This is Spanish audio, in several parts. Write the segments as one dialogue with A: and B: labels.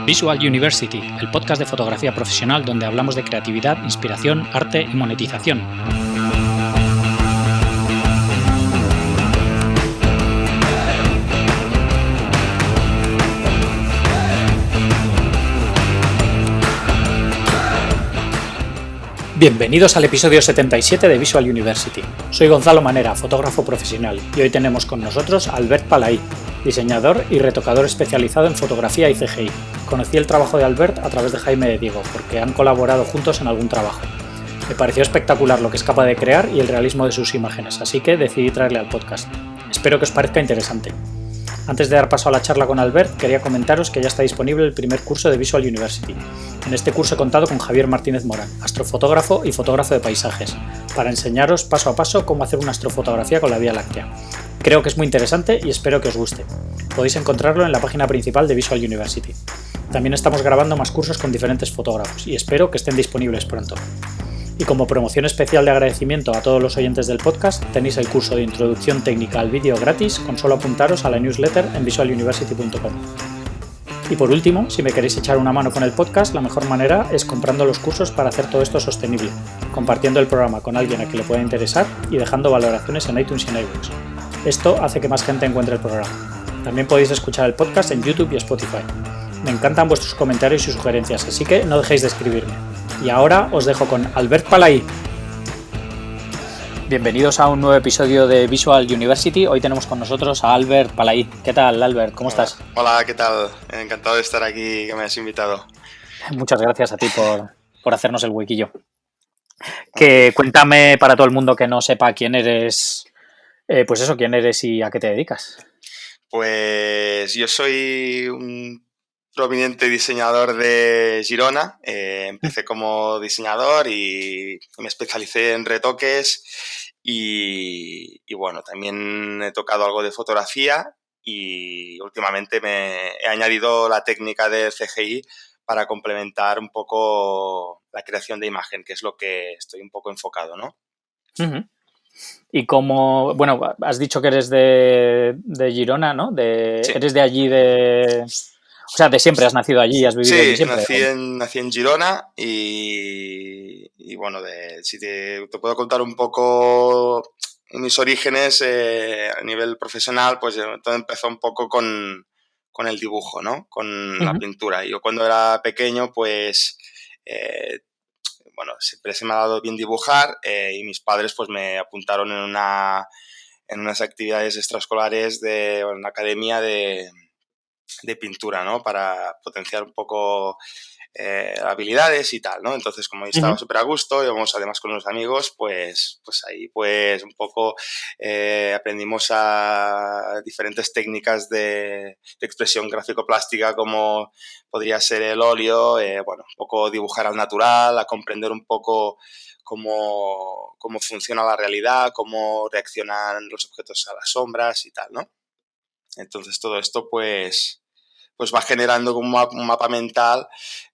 A: Visual University, el podcast de fotografía profesional donde hablamos de creatividad, inspiración, arte y monetización. Bienvenidos al episodio 77 de Visual University. Soy Gonzalo Manera, fotógrafo profesional, y hoy tenemos con nosotros a Albert Palaí, diseñador y retocador especializado en fotografía y CGI. Conocí el trabajo de Albert a través de Jaime de Diego, porque han colaborado juntos en algún trabajo. Me pareció espectacular lo que es capaz de crear y el realismo de sus imágenes, así que decidí traerle al podcast. Espero que os parezca interesante. Antes de dar paso a la charla con Albert, quería comentaros que ya está disponible el primer curso de Visual University. En este curso he contado con Javier Martínez Morán, astrofotógrafo y fotógrafo de paisajes, para enseñaros paso a paso cómo hacer una astrofotografía con la Vía Láctea. Creo que es muy interesante y espero que os guste. Podéis encontrarlo en la página principal de Visual University. También estamos grabando más cursos con diferentes fotógrafos y espero que estén disponibles pronto. Y como promoción especial de agradecimiento a todos los oyentes del podcast, tenéis el curso de Introducción Técnica al Vídeo gratis con solo apuntaros a la newsletter en visualuniversity.com. Y por último, si me queréis echar una mano con el podcast, la mejor manera es comprando los cursos para hacer todo esto sostenible, compartiendo el programa con alguien a quien le pueda interesar y dejando valoraciones en iTunes y en iVoox. Esto hace que más gente encuentre el programa. También podéis escuchar el podcast en YouTube y Spotify. Me encantan vuestros comentarios y sugerencias, así que no dejéis de escribirme. Y ahora os dejo con Albert Palaí. Bienvenidos a un nuevo episodio de Visual University. Hoy tenemos con nosotros a Albert Palaí. ¿Qué tal, Albert? ¿Cómo estás?
B: Hola, ¿qué tal? Encantado de estar aquí, que me has invitado.
A: Muchas gracias a ti por hacernos el huequillo. Cuéntame para todo el mundo que no sepa quién eres, quién eres y a qué te dedicas.
B: Pues yo soy un prominente diseñador de Girona. Empecé como diseñador y me especialicé en retoques y bueno, también he tocado algo de fotografía y últimamente me he añadido la técnica del CGI para complementar un poco la creación de imagen, que es lo que estoy un poco enfocado, ¿no?
A: Uh-huh. Y como, bueno, has dicho que eres de Girona, ¿no?
B: Sí.
A: Eres de allí o sea, de siempre, has nacido allí, has vivido allí siempre.
B: Nací en Girona y bueno, si te puedo contar un poco mis orígenes a nivel profesional, pues todo empezó un poco con el dibujo, ¿no? Con la pintura. Yo cuando era pequeño, pues bueno, siempre se me ha dado bien dibujar y mis padres pues me apuntaron en unas actividades extraescolares de una academia de pintura, ¿no? Para potenciar un poco habilidades y tal, ¿no? Entonces, como yo estaba súper a gusto, íbamos además con unos amigos, pues ahí pues un poco aprendimos a diferentes técnicas de expresión gráfico-plástica como podría ser el óleo, bueno, un poco dibujar al natural, a comprender un poco cómo funciona la realidad, cómo reaccionan los objetos a las sombras y tal, ¿no? Entonces, todo esto pues va generando un mapa mental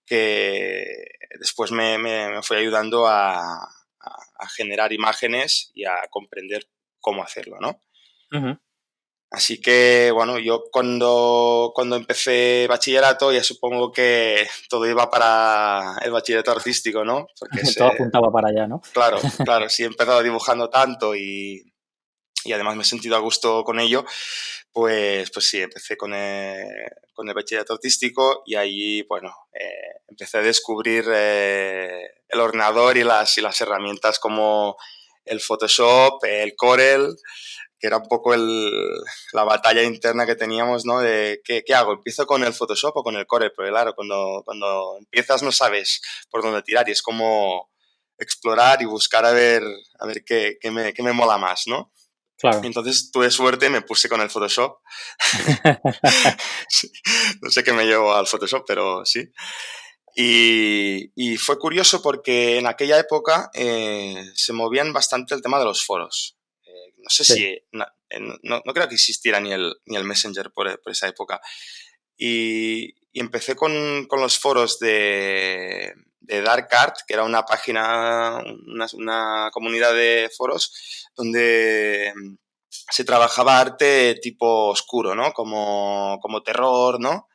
B: que después me fue ayudando a generar imágenes y a comprender cómo hacerlo, ¿no?
A: Uh-huh.
B: Así que, bueno, yo cuando empecé bachillerato ya supongo que todo iba para el bachillerato artístico, ¿no?
A: Porque todo apuntaba para allá, ¿no?
B: Claro, sí he empezado dibujando tanto y además me he sentido a gusto con ello, pues sí, empecé con el bachillerato artístico y ahí, bueno, empecé a descubrir el ordenador y las herramientas como el Photoshop, el Corel, que era un poco la batalla interna que teníamos, ¿no? De ¿qué hago? ¿Empiezo con el Photoshop o con el Corel? Porque claro, cuando empiezas no sabes por dónde tirar y es como explorar y buscar a ver qué me mola más, ¿no?
A: Claro.
B: Entonces tuve suerte, me puse con el Photoshop. Sí, no sé qué me llevó al Photoshop, pero sí. Y fue curioso porque en aquella época se movían bastante el tema de los foros. No sé si... No creo que existiera ni el Messenger por esa época. Y empecé con los foros de DarkArt, que era una página, una comunidad de foros donde se trabajaba arte tipo oscuro, ¿no? Como terror, ¿no?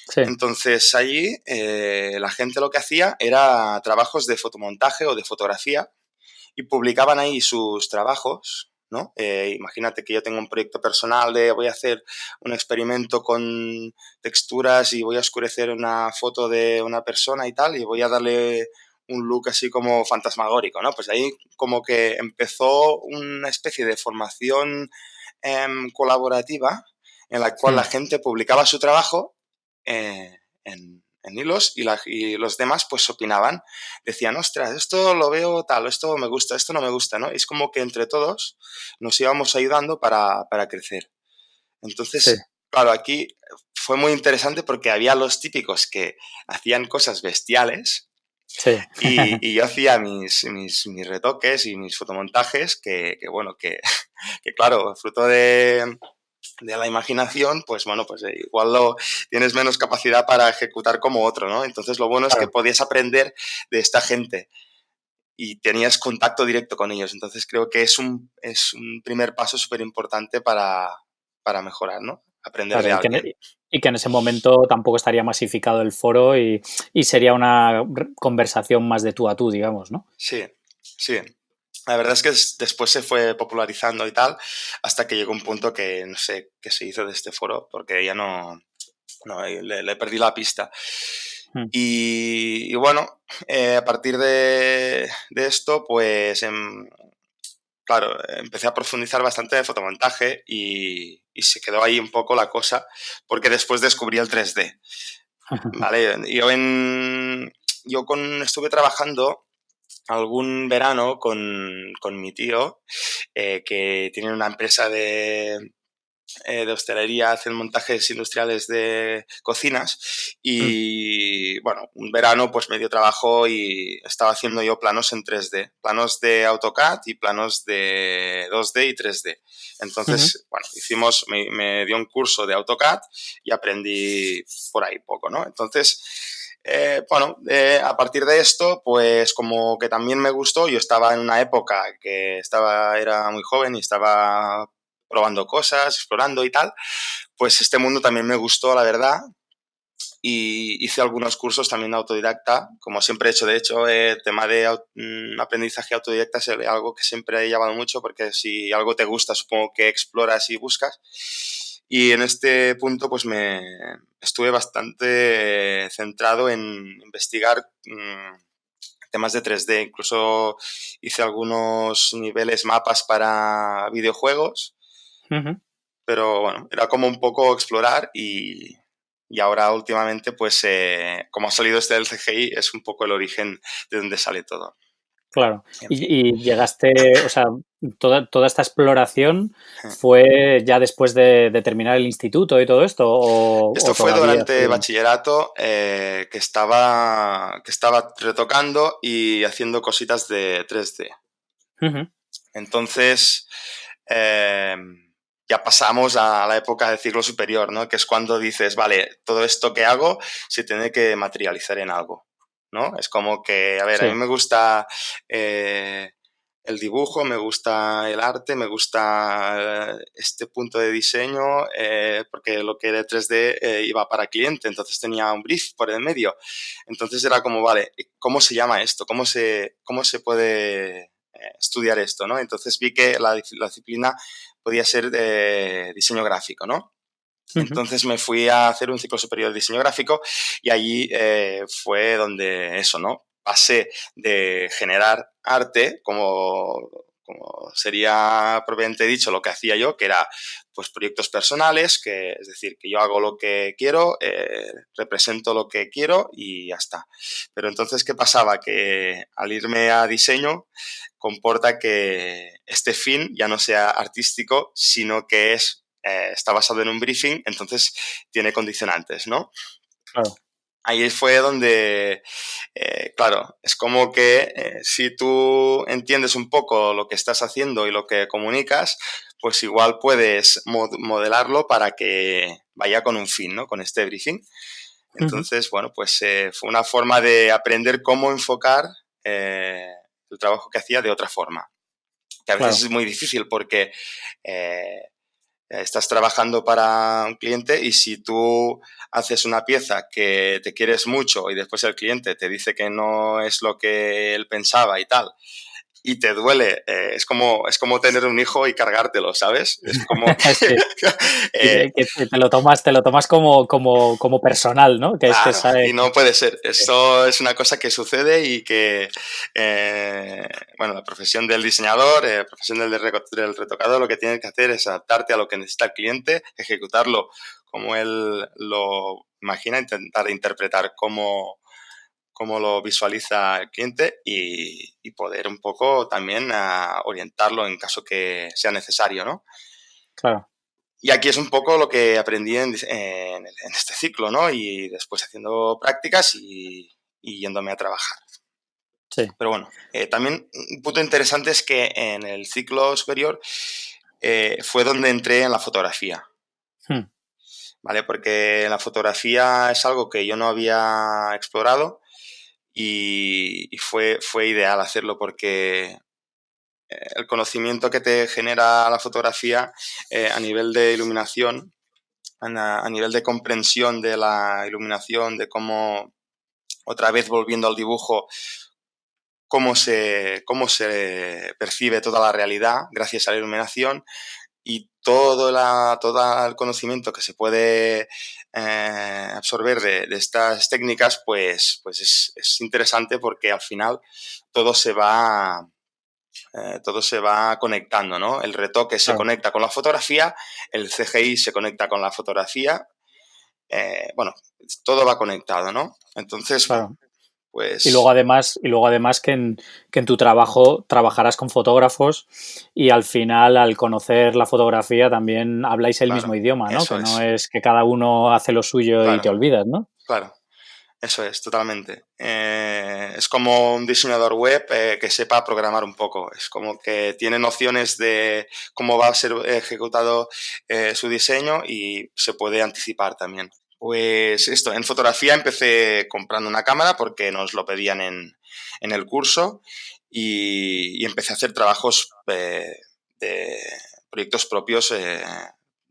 A: Sí,
B: Entonces allí la gente lo que hacía era trabajos de fotomontaje o de fotografía y publicaban ahí sus trabajos, ¿no? Imagínate que yo tengo un proyecto personal de voy a hacer un experimento con texturas y voy a oscurecer una foto de una persona y tal, y voy a darle un look así como fantasmagórico, ¿no? Pues ahí como que empezó una especie de formación colaborativa en la cual la
A: mm,
B: gente publicaba su trabajo en hilos y los demás pues opinaban. Decían, ostras, esto lo veo tal, esto me gusta, esto no me gusta, ¿no? Es como que entre todos nos íbamos ayudando para crecer.
A: sí,
B: Entonces, claro, aquí fue muy interesante porque había los típicos que hacían cosas bestiales
A: sí.
B: y yo hacía mis retoques y mis fotomontajes bueno, que claro, fruto de la imaginación, pues bueno, pues igual tienes menos capacidad para ejecutar como otro, ¿no? Entonces lo bueno es que
A: Claro.
B: podías aprender de esta gente y tenías contacto directo con ellos. Entonces creo que es un primer paso súper importante para mejorar, ¿no? Aprender
A: Claro,
B: de alguien.
A: y que en ese momento tampoco estaría masificado el foro y sería una conversación más de tú a tú, digamos, ¿no?
B: Sí, sí. La verdad es que después se fue popularizando y tal, hasta que llegó un punto que no sé qué se hizo de este foro, porque ya no le perdí la pista.
A: Mm,
B: Y bueno, a partir de esto, pues claro, empecé a profundizar bastante de fotomontaje y se quedó ahí un poco la cosa, porque después descubrí el 3D. ¿Vale? Estuve trabajando algún verano con mi tío, que tiene una empresa de hostelería, hacen montajes industriales de cocinas
A: mm,
B: y bueno, un verano pues me dio trabajo y estaba haciendo yo planos en 3D, planos de AutoCAD y planos de 2D y 3D.
A: ujú.
B: Entonces, bueno, me dio un curso de AutoCAD y aprendí por ahí poco, ¿no? Entonces, bueno, a partir de esto, pues como que también me gustó, yo estaba en una época era muy joven y estaba probando cosas, explorando y tal, pues este mundo también me gustó, la verdad, y hice algunos cursos también autodidacta, como siempre he hecho. De hecho, el tema de aprendizaje autodidacta es algo que siempre he llevado mucho, porque si algo te gusta, supongo que exploras y buscas. Y en este punto, pues me estuve bastante centrado en investigar temas de 3D. Incluso hice algunos niveles mapas para videojuegos,
A: Ujú.
B: pero bueno, era como un poco explorar y ahora últimamente, pues como ha salido este del CGI, es un poco el origen de donde sale todo.
A: Claro.
B: En fin.
A: Y llegaste, o sea, toda esta exploración fue ya después de terminar el instituto y todo esto,
B: Esto
A: o
B: fue
A: todavía
B: durante
A: sigue?
B: bachillerato, que estaba retocando y haciendo cositas de 3D.
A: Ujú.
B: Entonces, eh, ya pasamos a la época de ciclo superior, ¿no? Que es cuando dices, vale, todo esto que hago se tiene que materializar en algo, ¿no? Es como que, a ver, a mí
A: Sí,
B: me gusta el dibujo, me gusta el arte, me gusta este punto de diseño, porque lo que era 3D iba para cliente, entonces tenía un brief por el medio. Entonces era como, vale, ¿cómo se llama esto? ¿Cómo se puede estudiar esto, ¿no? Entonces vi que la disciplina podía ser de diseño gráfico, ¿no?
A: ujú,
B: Entonces me fui a hacer un ciclo superior de diseño gráfico y allí fue donde eso, ¿no? Pasé de generar arte, como sería propiamente dicho lo que hacía yo, que era pues proyectos personales, es decir, que yo hago lo que quiero, represento lo que quiero y ya está. Pero entonces, ¿qué pasaba? Que al irme a diseño comporta que este fin ya no sea artístico, sino que está basado en un briefing, entonces tiene condicionantes, ¿no?
A: claro.
B: Ahí fue donde, claro, es como que si tú entiendes un poco lo que estás haciendo y lo que comunicas, pues igual puedes modelarlo para que vaya con un fin, ¿no? Con este briefing.
A: Ujú,
B: Entonces, bueno, pues fue una forma de aprender cómo enfocar eh, el trabajo que hacía de otra forma, que a veces
A: claro.
B: es muy difícil porque eh, estás trabajando para un cliente y si tú haces una pieza que te quieres mucho y después el cliente te dice que no es lo que él pensaba y tal, y te duele, es como tener un hijo y cargártelo, ¿sabes? Es como
A: Sí. Y
B: eh,
A: que te lo tomas como personal, ¿no? Que es que
B: claro,
A: sabe
B: y no puede ser. Esto es una cosa que sucede y que, bueno, la profesión del diseñador, la profesión del retocador, lo que tiene que hacer es adaptarte a lo que necesita el cliente, ejecutarlo como él lo imagina, intentar interpretar cómo lo visualiza el cliente y poder un poco también orientarlo en caso que sea necesario, ¿no?
A: claro,
B: Y aquí es un poco lo que aprendí en este ciclo, ¿no? Y después haciendo prácticas y yéndome a trabajar.
A: sí.
B: Pero bueno, también un punto interesante es que en el ciclo superior fue donde entré en la fotografía,
A: Mm,
B: ¿vale? Porque la fotografía es algo que yo no había explorado y fue ideal hacerlo porque el conocimiento que te genera la fotografía a nivel de iluminación, a nivel de comprensión de la iluminación, de cómo, otra vez volviendo al dibujo, cómo se percibe toda la realidad gracias a la iluminación y todo el conocimiento que se puede absorber de estas técnicas, pues es interesante porque al final todo se va todo se va conectando, ¿no? El retoque se
A: claro,
B: conecta con la fotografía, el CGI se conecta con la fotografía, bueno, todo va conectado, ¿no? Entonces, bueno,
A: claro.
B: pues
A: Y luego además que en tu trabajo trabajarás con fotógrafos y al final, al conocer la fotografía, también habláis el mismo
B: claro,
A: idioma, ¿no?
B: eso
A: Que no
B: es,
A: es que cada uno hace lo suyo y te
B: claro,
A: olvidas, ¿no?
B: claro. Eso es, totalmente. Es como un diseñador web que sepa programar un poco. Es como que tiene nociones de cómo va a ser ejecutado su diseño y se puede anticipar también. Pues esto, en fotografía empecé comprando una cámara porque nos lo pedían en el curso y empecé a hacer trabajos de proyectos propios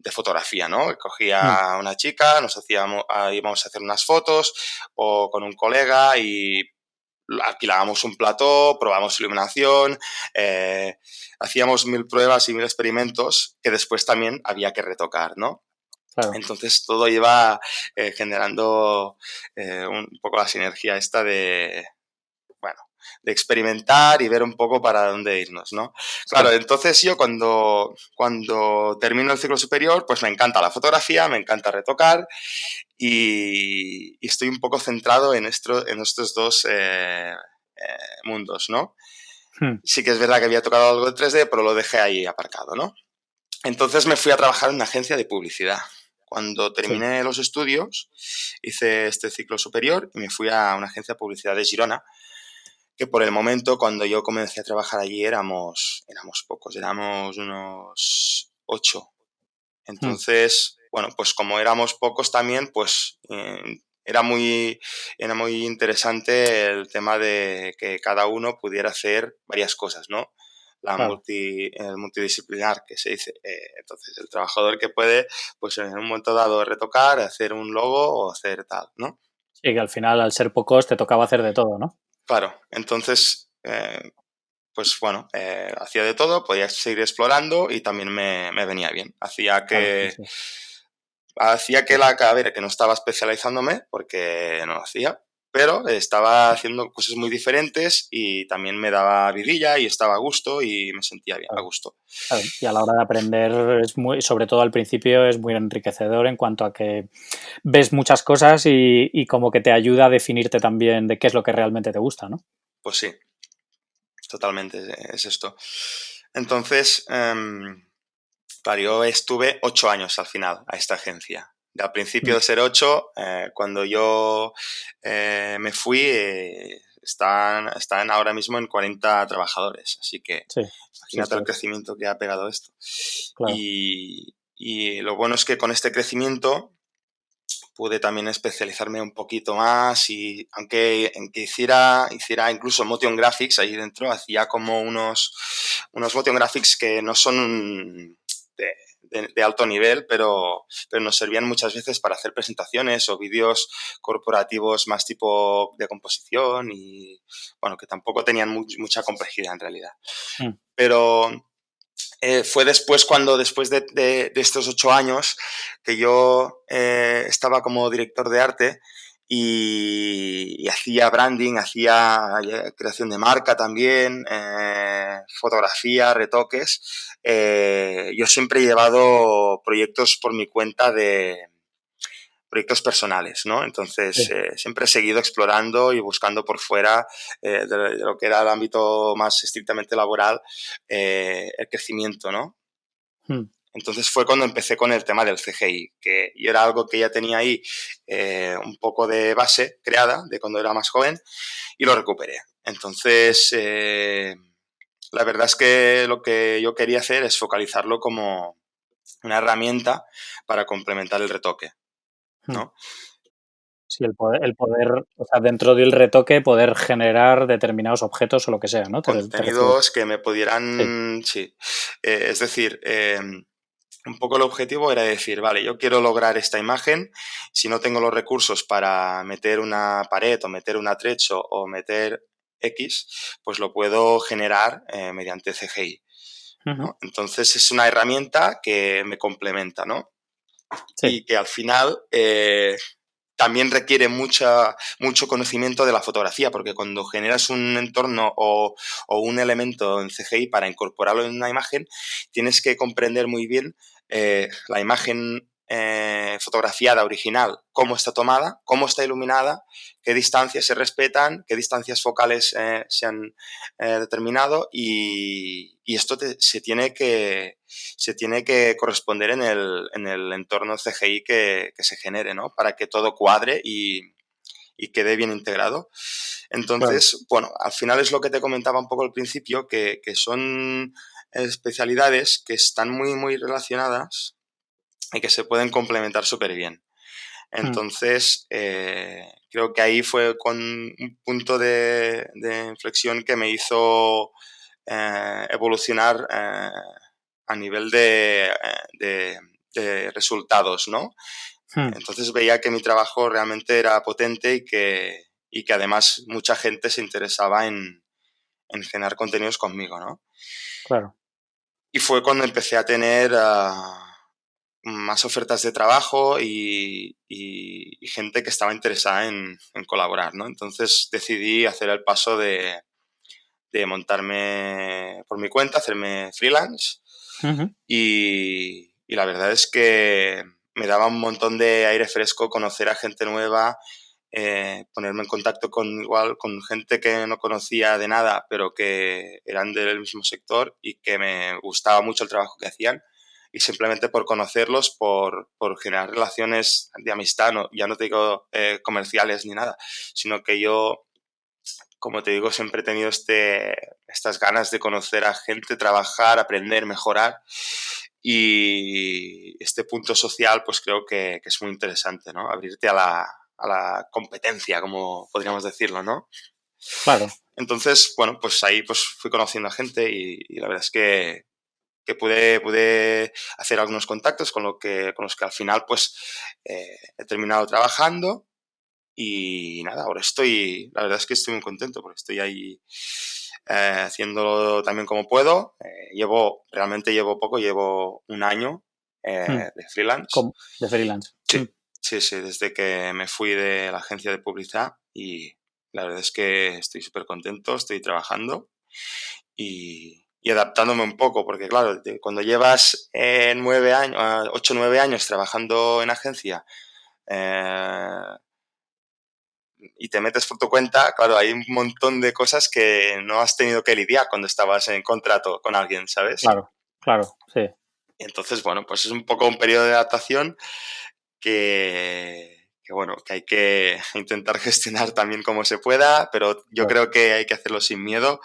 B: de fotografía, ¿no?
A: Mm,
B: Cogía a una chica, íbamos a hacer unas fotos o con un colega y alquilábamos un plató, probamos iluminación, hacíamos 1000 pruebas y 1000 experimentos que después también había que retocar, ¿no?
A: claro,
B: Entonces todo iba generando un poco la sinergia esta de, bueno, de experimentar y ver un poco para dónde irnos, ¿no?
A: sí,
B: Claro, entonces yo cuando termino el ciclo superior, pues me encanta la fotografía, me encanta retocar y estoy un poco centrado en estos dos mundos, ¿no?
A: mm,
B: Sí que es verdad que había tocado algo de 3D, pero lo dejé ahí aparcado, ¿no? Entonces me fui a trabajar en una agencia de publicidad. Cuando
A: sí,
B: terminé los estudios, hice este ciclo superior y me fui a una agencia de publicidad de Girona, que por el momento, cuando yo comencé a trabajar allí, éramos pocos, éramos unos 8.
A: mm,
B: Entonces, bueno, pues como éramos pocos también, pues era muy interesante el tema de que cada uno pudiera hacer varias cosas, ¿no?
A: claro.
B: El multidisciplinar, que se dice. Entonces, el trabajador que puede, pues en un momento dado, retocar, hacer un logo o hacer tal, ¿no?
A: Sí, que al final, al ser pocos, te tocaba hacer de todo, ¿no?
B: Claro, entonces, pues bueno, hacía de todo, podía seguir explorando y también me venía bien.
A: Claro, sí, sí,
B: Hacía
A: sí.
B: a ver, que no estaba especializándome porque no lo hacía, pero estaba haciendo cosas muy diferentes y también me daba vidilla y estaba a gusto y me sentía bien, a
A: Claro,
B: gusto.
A: claro. Y a la hora de aprender es muy, sobre todo al principio, es muy enriquecedor en cuanto a que ves muchas cosas y como que te ayuda a definirte también de qué es lo que realmente te gusta, ¿no?
B: Pues sí, totalmente es esto. Entonces, claro, yo estuve 8 años al final a esta agencia. Al principio
A: Mm,
B: de ser 8, cuando yo me fui, están ahora mismo en 40 trabajadores. Así que
A: sí, sí,
B: imagínate
A: sí,
B: el crecimiento que ha pegado esto.
A: claro.
B: Y lo bueno es que con este crecimiento pude también especializarme un poquito más y aunque hiciera incluso motion graphics ahí dentro, hacía como unos motion graphics que no son de alto nivel, pero nos servían muchas veces para hacer presentaciones o vídeos corporativos más tipo de composición y, bueno, que tampoco tenían mucha complejidad en realidad.
A: Mm.
B: Pero fue después cuando, después de estos 8 años, que yo estaba como director de arte y hacía branding, hacía creación de marca también, fotografía, retoques. Yo siempre he llevado proyectos por mi cuenta de proyectos personales, ¿no? Entonces,
A: Sí.
B: siempre he seguido explorando y buscando por fuera de lo que era el ámbito más estrictamente laboral, el crecimiento, ¿no?
A: Mm.
B: Entonces fue cuando empecé con el tema del CGI, que yo era algo que ya tenía ahí un poco de base creada de cuando era más joven y lo recuperé. Entonces, la verdad es que lo que yo quería hacer es focalizarlo como una herramienta para complementar el retoque,
A: Mm.
B: ¿no?
A: Sí, el poder, o sea, dentro del retoque, poder generar determinados objetos o lo que sea, ¿no? ¿Te refieres?
B: Contenidos que me
A: Sí.
B: pudieran, sí. Es decir, un poco el objetivo era decir, vale, yo quiero lograr esta imagen, si no tengo los recursos para meter una pared o meter un atrecho o meter X, pues lo puedo generar mediante CGI,
A: Ujú.
B: ¿no? Entonces es una herramienta que me complementa, ¿no?
A: Sí,
B: Y que al final también requiere mucho conocimiento de la fotografía, porque cuando generas un entorno o un elemento en CGI para incorporarlo en una imagen, tienes que comprender muy bien la imagen fotografiada original, cómo está tomada, cómo está iluminada, qué distancias se respetan, qué distancias focales se han determinado y esto se tiene que corresponder en el entorno CGI que se genere, ¿no? Para que todo cuadre y quede bien integrado.
A: claro.
B: Entonces, bueno, al final es lo que te comentaba un poco al principio, que son especialidades que están muy relacionadas y que se pueden complementar súper bien.
A: Mm.
B: Entonces, creo que ahí fue con un punto de inflexión que me hizo evolucionar a nivel de resultados, ¿no?
A: Mm.
B: Entonces veía que mi trabajo realmente era potente y que además mucha gente se interesaba en generar contenidos conmigo, ¿no?
A: Claro.
B: Y fue cuando empecé a tener más ofertas de trabajo y gente que estaba interesada en colaborar, ¿no? Entonces decidí hacer el paso de montarme por mi cuenta, hacerme freelance
A: Ujú.
B: y la verdad es que me daba un montón de aire fresco conocer a gente nueva, ponerme en contacto con gente que no conocía de nada, pero que eran del mismo sector y que me gustaba mucho el trabajo que hacían. Y simplemente por conocerlos, por generar relaciones de amistad, no, ya no te digo comerciales ni nada, sino que yo, como te digo, siempre he tenido estas ganas de conocer a gente, trabajar, aprender, mejorar. Y este punto social, pues creo que es muy interesante, ¿no? Abrirte a la competencia, como podríamos decirlo, ¿no?
A: Claro.
B: Entonces, bueno, pues ahí pues fui conociendo a gente y la verdad es que pude hacer algunos contactos con los que al final pues he terminado trabajando y nada, ahora la verdad es que estoy muy contento porque estoy ahí haciéndolo también como puedo. Realmente llevo poco, llevo un año
A: Mm.
B: de freelance.
A: De freelance. Mm.
B: Sí, sí, sí, desde que me fui de la agencia de publicidad y la verdad es que estoy súper contento, estoy trabajando y adaptándome un poco, porque claro, cuando llevas 9 años, 8 o 9 años trabajando en agencia, eh, y te metes por tu cuenta, claro, hay un montón de cosas que no has tenido que lidiar cuando estabas en contrato con alguien, ¿sabes?
A: Claro, claro, sí.
B: Y entonces, bueno, pues es un poco un periodo de adaptación bueno, que hay que intentar gestionar también como se pueda, pero yo
A: Claro.
B: creo que hay que hacerlo sin miedo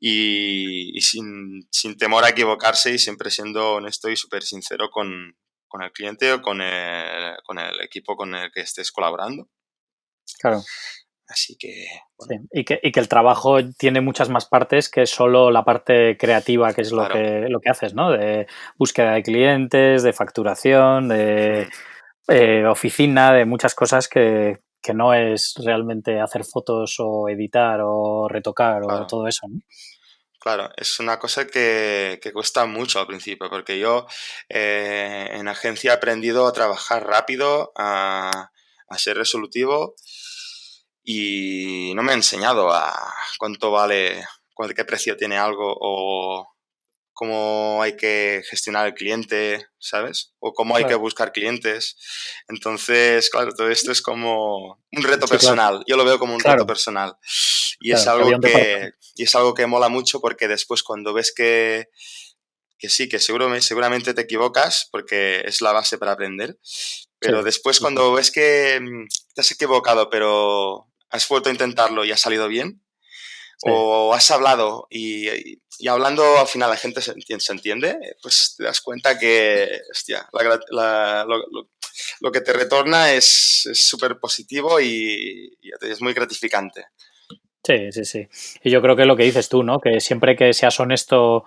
B: y sin temor a equivocarse y siempre siendo honesto y súper sincero con el cliente o con el equipo con el que estés colaborando.
A: Claro.
B: Así que,
A: Sí,
B: bueno,
A: y que el trabajo tiene muchas más partes que solo la parte creativa, que es lo
B: claro.
A: que haces, ¿no? De búsqueda de clientes, de facturación, de
B: Mm,
A: oficina, de muchas cosas que no es realmente hacer fotos o editar o retocar o
B: claro.
A: todo eso, ¿no?
B: Claro, es una cosa que cuesta mucho al principio, porque yo en agencia he aprendido a trabajar rápido, a ser resolutivo y no me ha enseñado a cuánto vale, qué precio tiene algo o cómo hay que gestionar el cliente, ¿sabes? O cómo hay que
A: Claro.
B: buscar clientes. Entonces, claro, todo esto es como un reto
A: Sí, claro.
B: personal. Yo lo veo como un reto
A: Claro,
B: personal.
A: claro, que había un departamento.
B: Y es algo que mola mucho porque después cuando ves que sí, que seguramente te equivocas porque es la base para aprender,
A: Sí,
B: pero después
A: sí, sí.
B: cuando ves que te has equivocado pero has vuelto a intentarlo y ha salido bien,
A: Sí.
B: o has hablado y hablando al final la gente se entiende, pues te das cuenta que, hostia, lo que te retorna es súper positivo y es muy gratificante.
A: Sí, sí, sí. Y yo creo que lo que dices tú, ¿no? Que siempre que seas honesto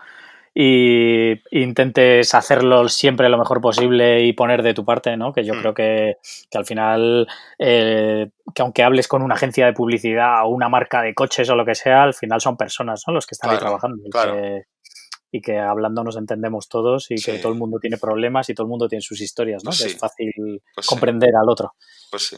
A: y intentes hacerlo siempre lo mejor posible y poner de tu parte, ¿no? Que yo
B: Hmm,
A: creo que al final, que aunque hables con una agencia de publicidad o una marca de coches o lo que sea, al final son personas, ¿no? Los que están ahí
B: claro,
A: trabajando
B: claro,
A: y que hablando nos entendemos todos y que
B: sí,
A: todo el mundo tiene problemas y todo el mundo tiene sus historias, ¿no?
B: pues
A: Que es
B: sí,
A: fácil
B: pues sí,
A: comprender al otro.
B: pues sí.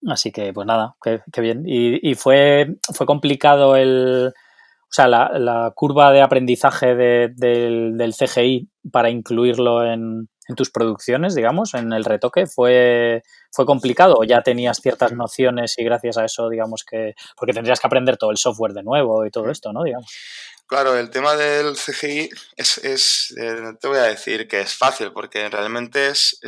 A: Así que, pues nada, qué bien. Y fue complicado o sea, la curva de aprendizaje del CGI para incluirlo en tus producciones, digamos, en el retoque, fue complicado o ya tenías ciertas
B: Hmm,
A: nociones y gracias a eso, digamos que, porque tendrías que aprender todo el software de nuevo y todo
B: hmm.
A: esto, ¿no? Digamos.
B: Claro, el tema del CGI no te voy a decir que es fácil, porque realmente es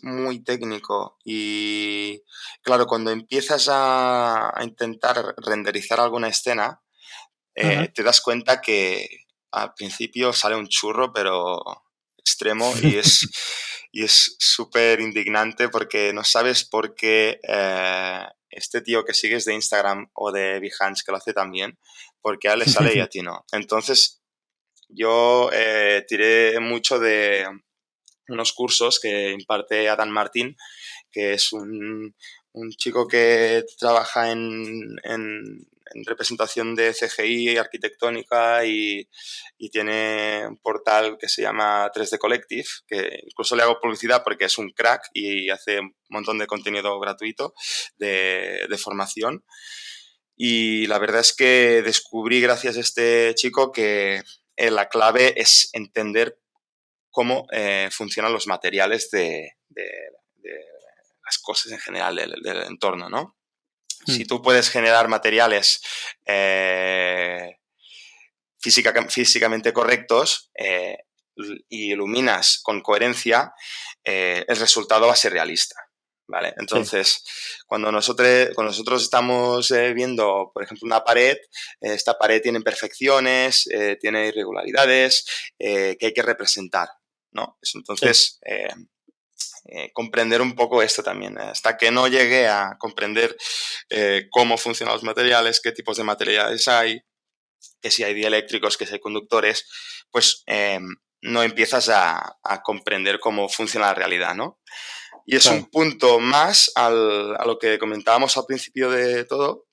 B: muy técnico y, claro, cuando empiezas a intentar renderizar alguna escena,
A: Ujú.
B: te das cuenta que al principio sale un churro, pero extremo, y es súper indignante porque no sabes por qué este tío que sigues de Instagram o de Behance, que lo hace también, porque a él le sale y a ti no. Entonces, yo tiré mucho de unos cursos que imparte Adam Martín, que es un chico que trabaja en representación de CGI arquitectónica y tiene un portal que se llama 3D Collective, que incluso le hago publicidad porque es un crack y hace un montón de contenido gratuito de formación. Y la verdad es que descubrí gracias a este chico que la clave es entender cómo funcionan los materiales de las cosas en general del entorno, ¿no? Si tú puedes generar materiales físicamente correctos y iluminas con coherencia, el resultado va a ser realista. ¿Vale?
A: Sí,
B: Entonces, cuando nosotros estamos viendo, por ejemplo, una pared, esta pared tiene imperfecciones, tiene irregularidades que hay que representar. ¿No?
A: sí,
B: Entonces, comprender un poco esto también. Hasta que no llegué a comprender cómo funcionan los materiales, qué tipos de materiales hay, que si hay dieléctricos, que si hay conductores, pues no empiezas a comprender cómo funciona la realidad, ¿no? Y es un
A: claro.
B: punto más a lo que comentábamos al principio de todo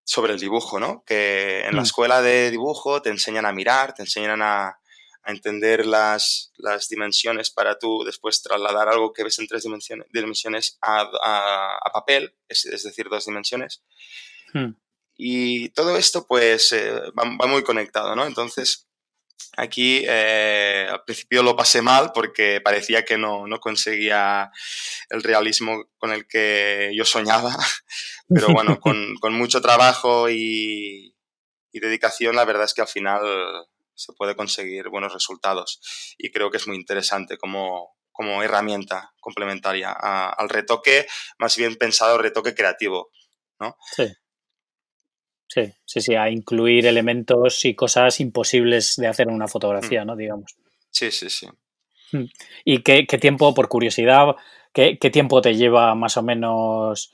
B: sobre el dibujo, ¿no? Que en la
A: Mm,
B: escuela de dibujo te enseñan a mirar, te enseñan a entender las dimensiones para tú después trasladar algo que ves en tres dimensiones a papel, es decir, dos dimensiones.
A: mm.
B: Y todo esto pues va muy conectado, ¿no? Entonces aquí al principio lo pasé mal porque parecía que no conseguía el realismo con el que yo soñaba, pero bueno, con mucho trabajo y dedicación la verdad es que al final se puede conseguir buenos resultados y creo que es muy interesante como herramienta complementaria al retoque, más bien pensado retoque creativo, ¿no?
A: Sí. Sí, sí, sí, a incluir elementos y cosas imposibles de hacer en una
B: Mm.
A: fotografía, ¿no? Digamos.
B: Sí, sí, sí.
A: Mm. ¿Y qué tiempo, por curiosidad, qué tiempo te lleva más o menos?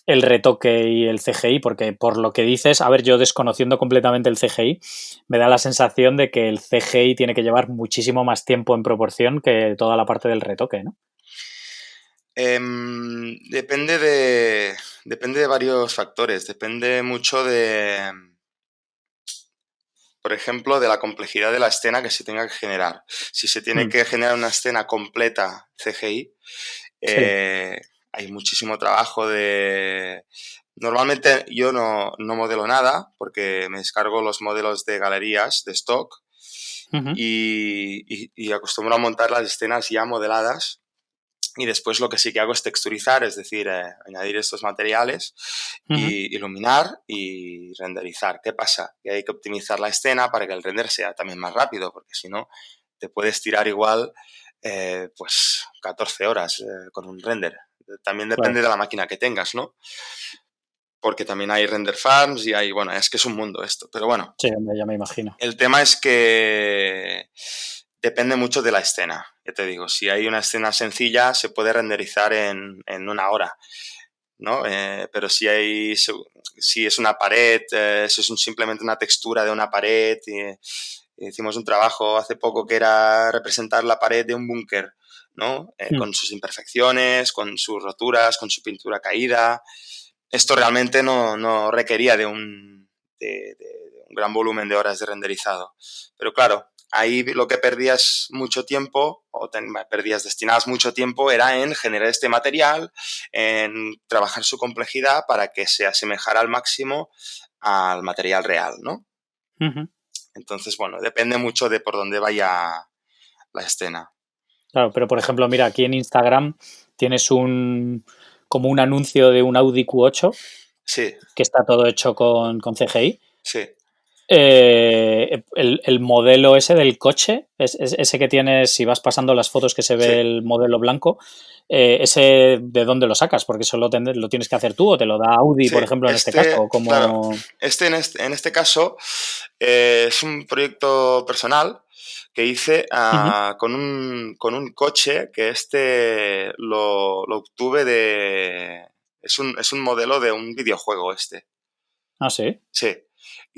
A: el retoque y el CGI? Porque por lo que dices, a ver, yo desconociendo completamente el CGI, me da la sensación de que el CGI tiene que llevar muchísimo más tiempo en proporción que toda la parte del retoque, ¿no?
B: Depende de varios factores. Depende mucho de, por ejemplo, de la complejidad de la escena que se tenga que generar. Si se tiene que generar una escena completa CGI,
A: Sí.
B: hay muchísimo trabajo de... Normalmente yo no modelo nada porque me descargo los modelos de galerías de stock y acostumbro a montar las escenas ya modeladas. Y después lo que sí que hago es texturizar, es decir, añadir estos materiales y iluminar y renderizar. ¿Qué pasa? Que hay que optimizar la escena para que el render sea también más rápido, porque si no, te puedes tirar igual pues 14 horas con un render. También depende
A: Claro.
B: de la máquina que tengas, ¿no? Porque también hay render farms y hay, bueno, es que es un mundo esto. Pero bueno,
A: Sí, hombre, ya me imagino.
B: el tema es que depende mucho de la escena. Ya te digo, si hay una escena sencilla, se puede renderizar en una hora, ¿no? Pero si es una pared, si es simplemente una textura de una pared, hicimos un trabajo hace poco que era representar la pared de un búnker, ¿no? Con sus imperfecciones, con sus roturas, con su pintura caída. Esto realmente no requería de un gran volumen de horas de renderizado. Pero claro, ahí lo que perdías mucho tiempo, perdías destinadas mucho tiempo, era en generar este material, en trabajar su complejidad para que se asemejara al máximo al material real, ¿no? Entonces, bueno, depende mucho de por dónde vaya la escena.
A: Claro, pero por ejemplo, mira, aquí en Instagram tienes como un anuncio de un Audi Q8
B: Sí,
A: que está todo hecho con CGI.
B: sí,
A: El modelo ese del coche, ese que tienes, si vas pasando las fotos que se ve
B: sí.
A: el modelo blanco, ¿ese de dónde lo sacas? Porque eso lo tienes que hacer tú o te lo da Audi, por
B: Sí,
A: ejemplo, en este caso. ¿O
B: claro,
A: como...
B: en este caso es un proyecto personal que hice con un coche que lo obtuve de... Es un modelo de un videojuego este.
A: Ah, sí.
B: Sí.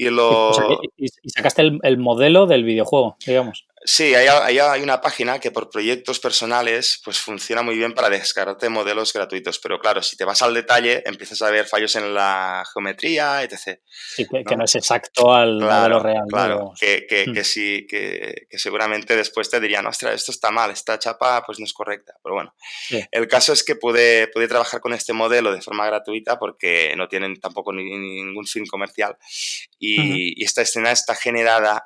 A: O sea, y sacaste el modelo del videojuego, digamos.
B: Sí, hay una página que por proyectos personales pues funciona muy bien para descargarte modelos gratuitos, pero claro, si te vas al detalle empiezas a ver fallos en la geometría, etc.,
A: Sí, que no
B: ¿no?
A: es exacto al modelo
B: Claro,
A: real, ¿no?
B: claro,
A: Digamos.
B: que sí, que seguramente después te dirían, ostras, esto está mal, esta chapa pues no es correcta, pero bueno.
A: Sí.
B: El caso es que pude trabajar con este modelo de forma gratuita porque no tienen tampoco ningún fin comercial y esta escena está generada,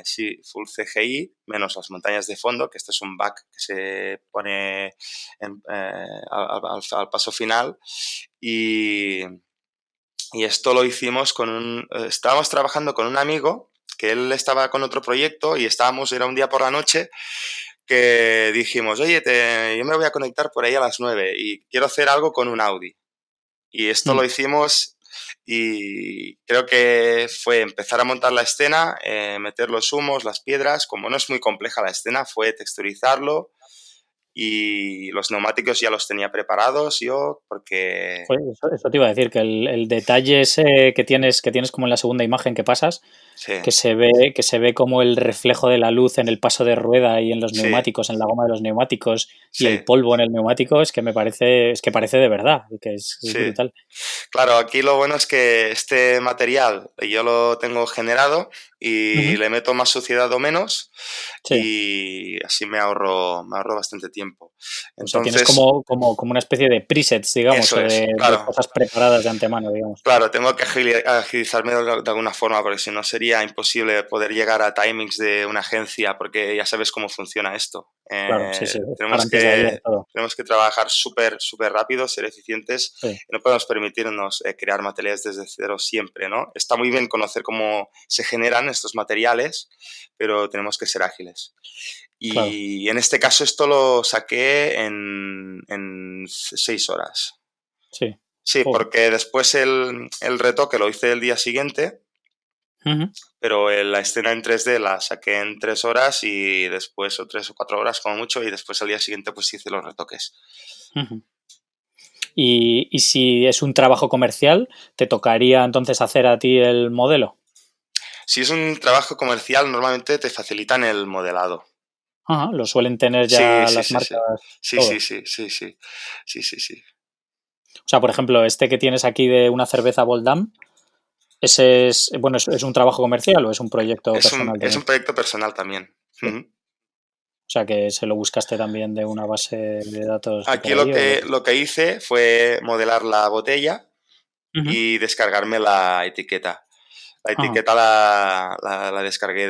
B: sí, full CGI, menos las montañas de fondo, que este es un back que se pone al paso final y esto lo hicimos estábamos trabajando con un amigo, que él estaba con otro proyecto y era un día por la noche que dijimos, oye, yo me voy a conectar por ahí a las 9 y quiero hacer algo con un Audi. Y esto lo hicimos y creo que fue empezar a montar la escena, meter los humos, las piedras. Como no es muy compleja la escena, fue texturizarlo y los neumáticos ya los tenía preparados yo porque...
A: Joder, eso te iba a decir, que el detalle ese que tienes como en la segunda imagen que pasas,
B: Sí,
A: que se ve como el reflejo de la luz en el paso de rueda y en los
B: sí,
A: neumáticos, en la goma de los neumáticos y el
B: sí,
A: polvo en el neumático, es que parece de verdad, que es
B: sí.
A: brutal.
B: Claro, aquí lo bueno es que este material yo lo tengo generado y
A: Ujú.
B: le meto más suciedad o menos
A: Sí.
B: y así me ahorro bastante tiempo.
A: O sea, tienes
B: Entonces,
A: como una especie de presets, digamos,
B: eso
A: o
B: es,
A: de
B: claro.
A: cosas preparadas de antemano, digamos.
B: Claro, tengo que agilizarme de alguna forma porque si no sería imposible poder llegar a timings de una agencia porque ya sabes cómo funciona esto.
A: Claro, sí, sí, es para antes de ayer todo.
B: Tenemos que trabajar súper rápido, ser eficientes
A: Sí,
B: y no podemos permitirnos crear materiales desde cero siempre, ¿no? Está muy bien conocer cómo se generan estos materiales, pero tenemos que ser ágiles.
A: claro,
B: Y en este caso esto lo saqué en 6 horas.
A: sí.
B: Sí,
A: Joder.
B: porque después el retoque lo hice el día siguiente,
A: Ujú.
B: pero la escena en 3D la saqué en 3 horas y después, o 3 o 4 horas como mucho, y después al día siguiente pues hice los retoques.
A: Ujú. Y si es un trabajo comercial, ¿te tocaría entonces hacer a ti el modelo?
B: Si es un trabajo comercial, normalmente te facilitan el modelado.
A: Ajá, lo suelen tener
B: Sí,
A: ya
B: sí,
A: las
B: sí, sí.
A: marcas,
B: Sí, sí,
A: todo.
B: sí, sí, sí. Sí, sí, sí.
A: O sea, por ejemplo, este que tienes aquí de una cerveza Boldam, ese es, bueno, ¿es un trabajo comercial o es un proyecto personal
B: Es
A: también?
B: un proyecto personal también.
A: Sí.
B: Ujú.
A: O sea, que se lo buscaste también de una base de datos de por
B: Aquí
A: ahí o...
B: lo que hice fue modelar la botella
A: Ujú.
B: y descargarme la etiqueta. La
A: Ajá,
B: etiqueta la descargué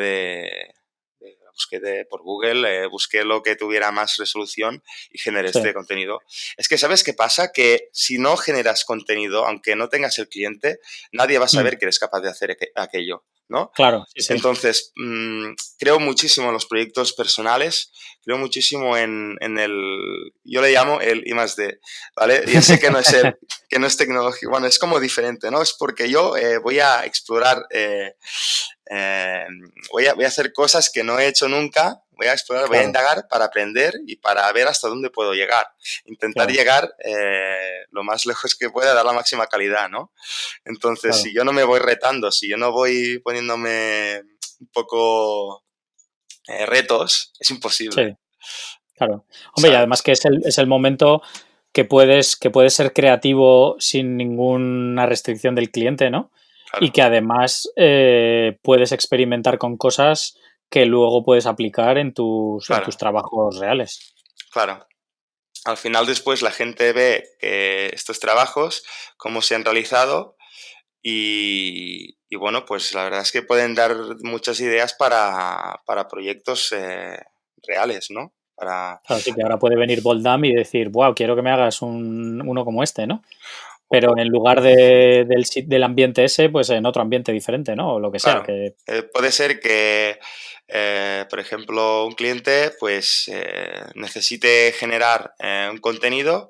B: la busqué por Google, busqué lo que tuviera más resolución y generé
A: sí.
B: este contenido. Es que, ¿sabes qué pasa? Que si no generas contenido, aunque no tengas el cliente, nadie va a
A: Mm,
B: saber que eres capaz de hacer aquello, ¿no?
A: claro, sí, sí.
B: Entonces, creo muchísimo en los proyectos personales, creo muchísimo en yo le llamo el I más D, ¿vale? Ya sé que que no es tecnológico, bueno, es como diferente, ¿no? Es porque yo voy a explorar, eh, voy a hacer cosas que no he hecho nunca, voy a explorar, voy a
A: Claro,
B: indagar para aprender y para ver hasta dónde puedo llegar. Intentar
A: claro,
B: llegar lo más lejos que pueda, dar la máxima calidad, ¿no? Entonces, si
A: claro.
B: yo no me voy retando, si yo no voy poniéndome un poco retos, es imposible,
A: Sí, claro. Hombre, y además
B: ¿sabes?
A: que es el momento que puedes ser creativo sin ninguna restricción del cliente, ¿no? Y
B: Claro,
A: que además puedes experimentar con cosas que luego puedes aplicar en tus
B: claro,
A: trabajos reales.
B: claro. Al final después la gente ve que estos trabajos, cómo se han realizado y bueno, pues la verdad es que pueden dar muchas ideas para proyectos reales, ¿no? Para,
A: Claro, sí que ahora puede venir Boldam y decir, wow, quiero que me hagas uno como este, ¿no? Pero en lugar del ambiente ese, pues en otro ambiente diferente, ¿no? O lo que sea,
B: claro,
A: que...
B: puede ser que, por ejemplo, un cliente pues necesite generar un contenido,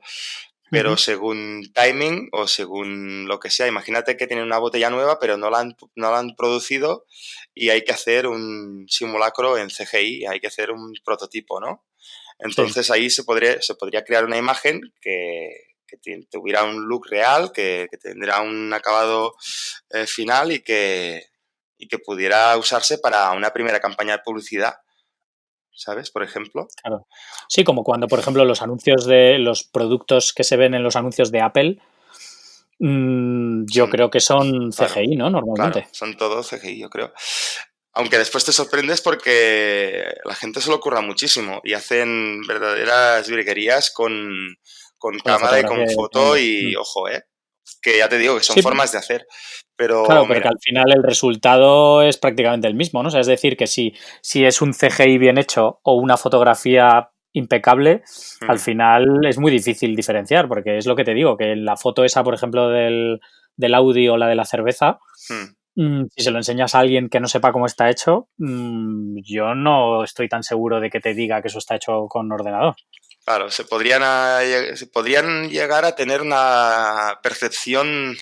B: pero
A: Ujú,
B: según timing o según lo que sea. Imagínate que tienen una botella nueva, pero no la han producido y hay que hacer un simulacro en CGI, hay que hacer un prototipo, ¿no?
A: sí,
B: Entonces ahí se podría crear una imagen que tuviera un look real, que tendrá un acabado final y que pudiera usarse para una primera campaña de publicidad, ¿sabes? Por ejemplo.
A: claro. Sí, como cuando, por ejemplo, los anuncios de los productos que se ven en los anuncios de Apple, yo
B: Son,
A: creo que son
B: claro,
A: CGI, ¿no?
B: claro,
A: Normalmente.
B: son todo CGI, yo creo. Aunque después te sorprendes porque la gente se lo ocurra muchísimo y hacen verdaderas virguerías con
A: Con la
B: cámara y
A: fotografía
B: con foto
A: directamente.
B: y ojo, que ya te digo que son
A: Sí,
B: formas de hacer. Pero
A: claro, pero que
B: mira,
A: al final el resultado es prácticamente el mismo, ¿no? O sea, es decir, que si es un CGI bien hecho o una fotografía impecable, al
B: mm,
A: final es muy difícil diferenciar, porque es lo que te digo, que la foto esa, por ejemplo, del Audi o la de la cerveza,
B: mm,
A: si se lo enseñas a alguien que no sepa cómo está hecho, yo no estoy tan seguro de que te diga que eso está hecho con ordenador.
B: claro, se podrían llegar a tener una percepción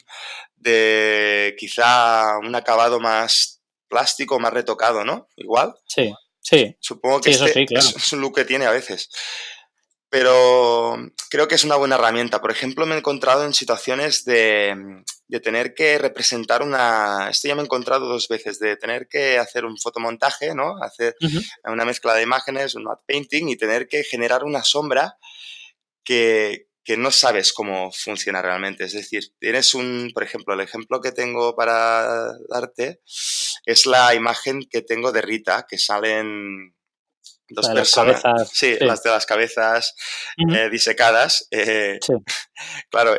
B: de quizá un acabado más plástico, más retocado, ¿no? Igual.
A: Sí, sí,
B: Supongo que
A: sí, eso
B: este
A: sí, claro.
B: es un look que tiene a veces. Pero creo que es una buena herramienta. Por ejemplo, me he encontrado en situaciones de tener que representar una... Esto ya me he encontrado dos veces, de tener que hacer un fotomontaje, ¿no? Hacer
A: Ujú,
B: una mezcla de imágenes, un matte painting y tener que generar una sombra que no sabes cómo funciona realmente. Es decir, tienes por ejemplo, el ejemplo que tengo para darte es la imagen que tengo de Rita, que salen
A: la
B: dos
A: de las
B: personas,
A: cabezas,
B: sí,
A: sí.
B: las de las cabezas
A: Ujú,
B: disecadas.
A: sí.
B: Claro,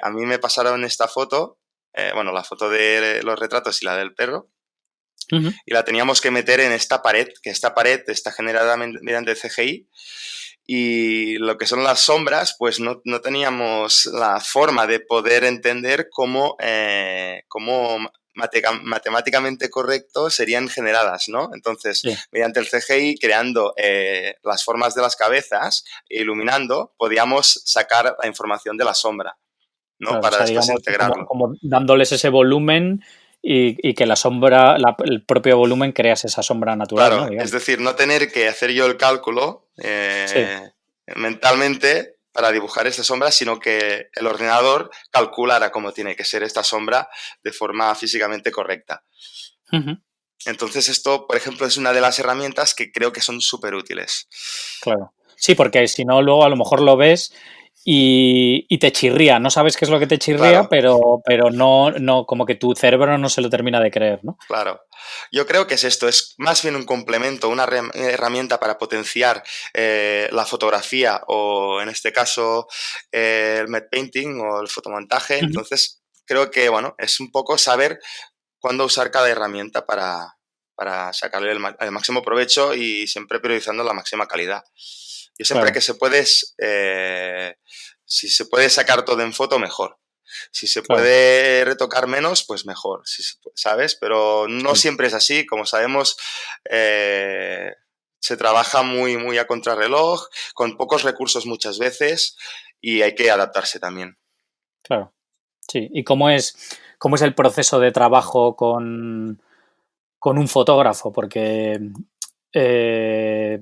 B: a mí me pasaron esta foto, bueno, la foto de los retratos y la del perro,
A: Ujú.
B: y la teníamos que meter en esta pared, que esta pared está generada mediante CGI, y lo que son las sombras, pues no teníamos la forma de poder entender cómo matemáticamente correcto serían generadas, ¿no? Entonces,
A: Sí,
B: mediante el CGI, creando las formas de las cabezas e iluminando, podíamos sacar la información de la sombra, ¿no?
A: claro, o
B: Para
A: sea,
B: después
A: digamos,
B: integrarlo.
A: como dándoles ese volumen y que la sombra, el propio volumen creas esa sombra natural, ¿no?
B: Claro, es
A: Digamos.
B: decir, no tener que hacer yo el cálculo
A: Sí,
B: mentalmente para dibujar esta sombra, sino que el ordenador calculara cómo tiene que ser esta sombra de forma físicamente correcta.
A: Ujú.
B: Entonces esto, por ejemplo, es una de las herramientas que creo que son súper útiles.
A: Claro. Sí, porque si no, luego a lo mejor lo ves y te chirría. No sabes qué es lo que te chirría,
B: Claro,
A: pero no, como que tu cerebro no se lo termina de creer, ¿no?
B: claro. Yo creo que es esto, es más bien un complemento, una herramienta para potenciar la fotografía o, en este caso, el matte painting o el fotomontaje.
A: Ujú.
B: Entonces, creo que, bueno, es un poco saber cuándo usar cada herramienta para sacarle el máximo provecho y siempre priorizando la máxima calidad. Yo siempre
A: Claro,
B: que si se puede sacar todo en foto, mejor. Si se
A: claro.
B: puede retocar menos, pues mejor, ¿sabes? Pero no
A: Sí,
B: siempre es así. Como sabemos, eh, se trabaja muy, muy a contrarreloj, con pocos recursos muchas veces y hay que adaptarse también.
A: claro. Sí. ¿Y cómo es el proceso de trabajo con un fotógrafo? Porque eh,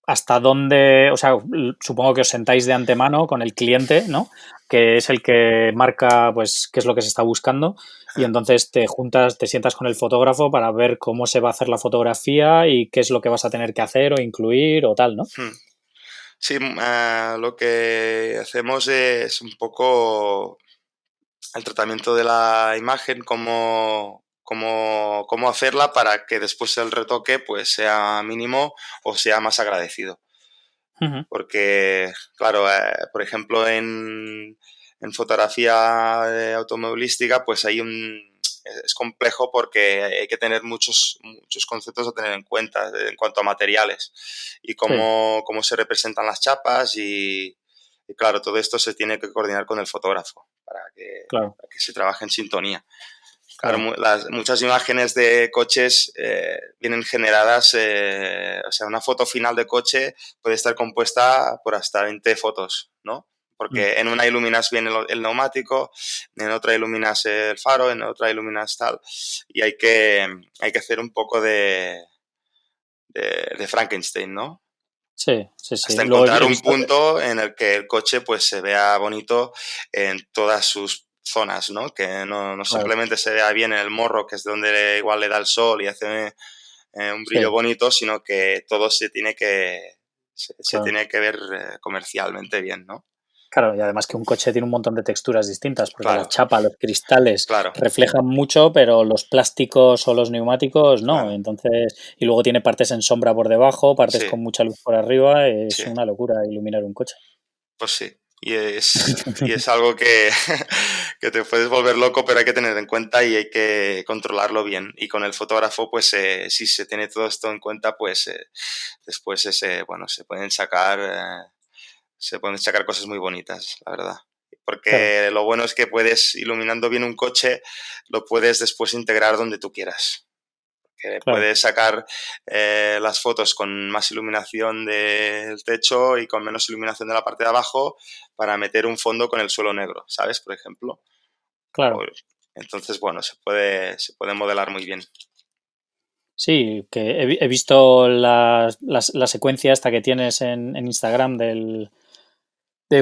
A: hasta dónde, o sea, supongo que os sentáis de antemano con el cliente, ¿no? Que es el que marca, pues, qué es lo que se está buscando y entonces te juntas, te sientas con el fotógrafo para ver cómo se va a hacer la fotografía y qué es lo que vas a tener que hacer o incluir o tal, ¿no?
B: Hmm. Sí, lo que hacemos es un poco el tratamiento de la imagen, cómo hacerla para que después el retoque pues sea mínimo o sea más agradecido.
A: Ujú.
B: Porque, claro, por ejemplo, en fotografía automovilística, pues es complejo porque hay que tener muchos conceptos a tener en cuenta en cuanto a materiales y
A: Sí,
B: cómo se representan las chapas y, claro, todo esto se tiene que coordinar con el fotógrafo
A: claro,
B: para que se trabaje en sintonía. Claro,
A: claro.
B: muchas imágenes de coches vienen generadas, o sea, una foto final de coche puede estar compuesta por hasta 20 fotos, ¿no?
A: Mm.
B: Porque en una iluminas bien el neumático, en otra iluminas el faro, en otra iluminas tal, y hay que hacer un poco de Frankenstein, ¿no?
A: Sí, sí, sí.
B: Hasta
A: Luego
B: encontrar
A: he
B: un
A: visto,
B: punto en el que el coche pues se vea bonito en todas sus zonas, ¿no? Que no
A: claro,
B: simplemente se vea bien en el morro, que es donde igual le da el sol y hace un brillo
A: sí,
B: bonito, sino que todo se
A: claro.
B: tiene que ver comercialmente bien, ¿no?
A: Claro, y además que un coche tiene un montón de texturas distintas, porque la
B: Claro,
A: chapa, los cristales
B: claro,
A: reflejan mucho, pero los plásticos o los neumáticos no.
B: claro.
A: Entonces, y luego tiene partes en sombra por debajo, partes
B: Sí,
A: con mucha luz por arriba,
B: sí.
A: es una locura iluminar un coche.
B: Pues sí, y es algo que, que te puedes volver loco, pero hay que tener en cuenta y hay que controlarlo bien. Y con el fotógrafo, pues si se tiene todo esto en cuenta, pues después bueno, se pueden sacar cosas muy bonitas, la verdad.
A: Claro,
B: Porque lo bueno es que puedes, iluminando bien un coche, lo puedes después integrar donde tú quieras. Que
A: claro,
B: puedes sacar las fotos con más iluminación del techo y con menos iluminación de la parte de abajo para meter un fondo con el suelo negro, ¿sabes? Por ejemplo. O-
A: claro.
B: entonces, bueno, se puede modelar muy bien.
A: Sí, que he visto la secuencia esta que tienes en Instagram de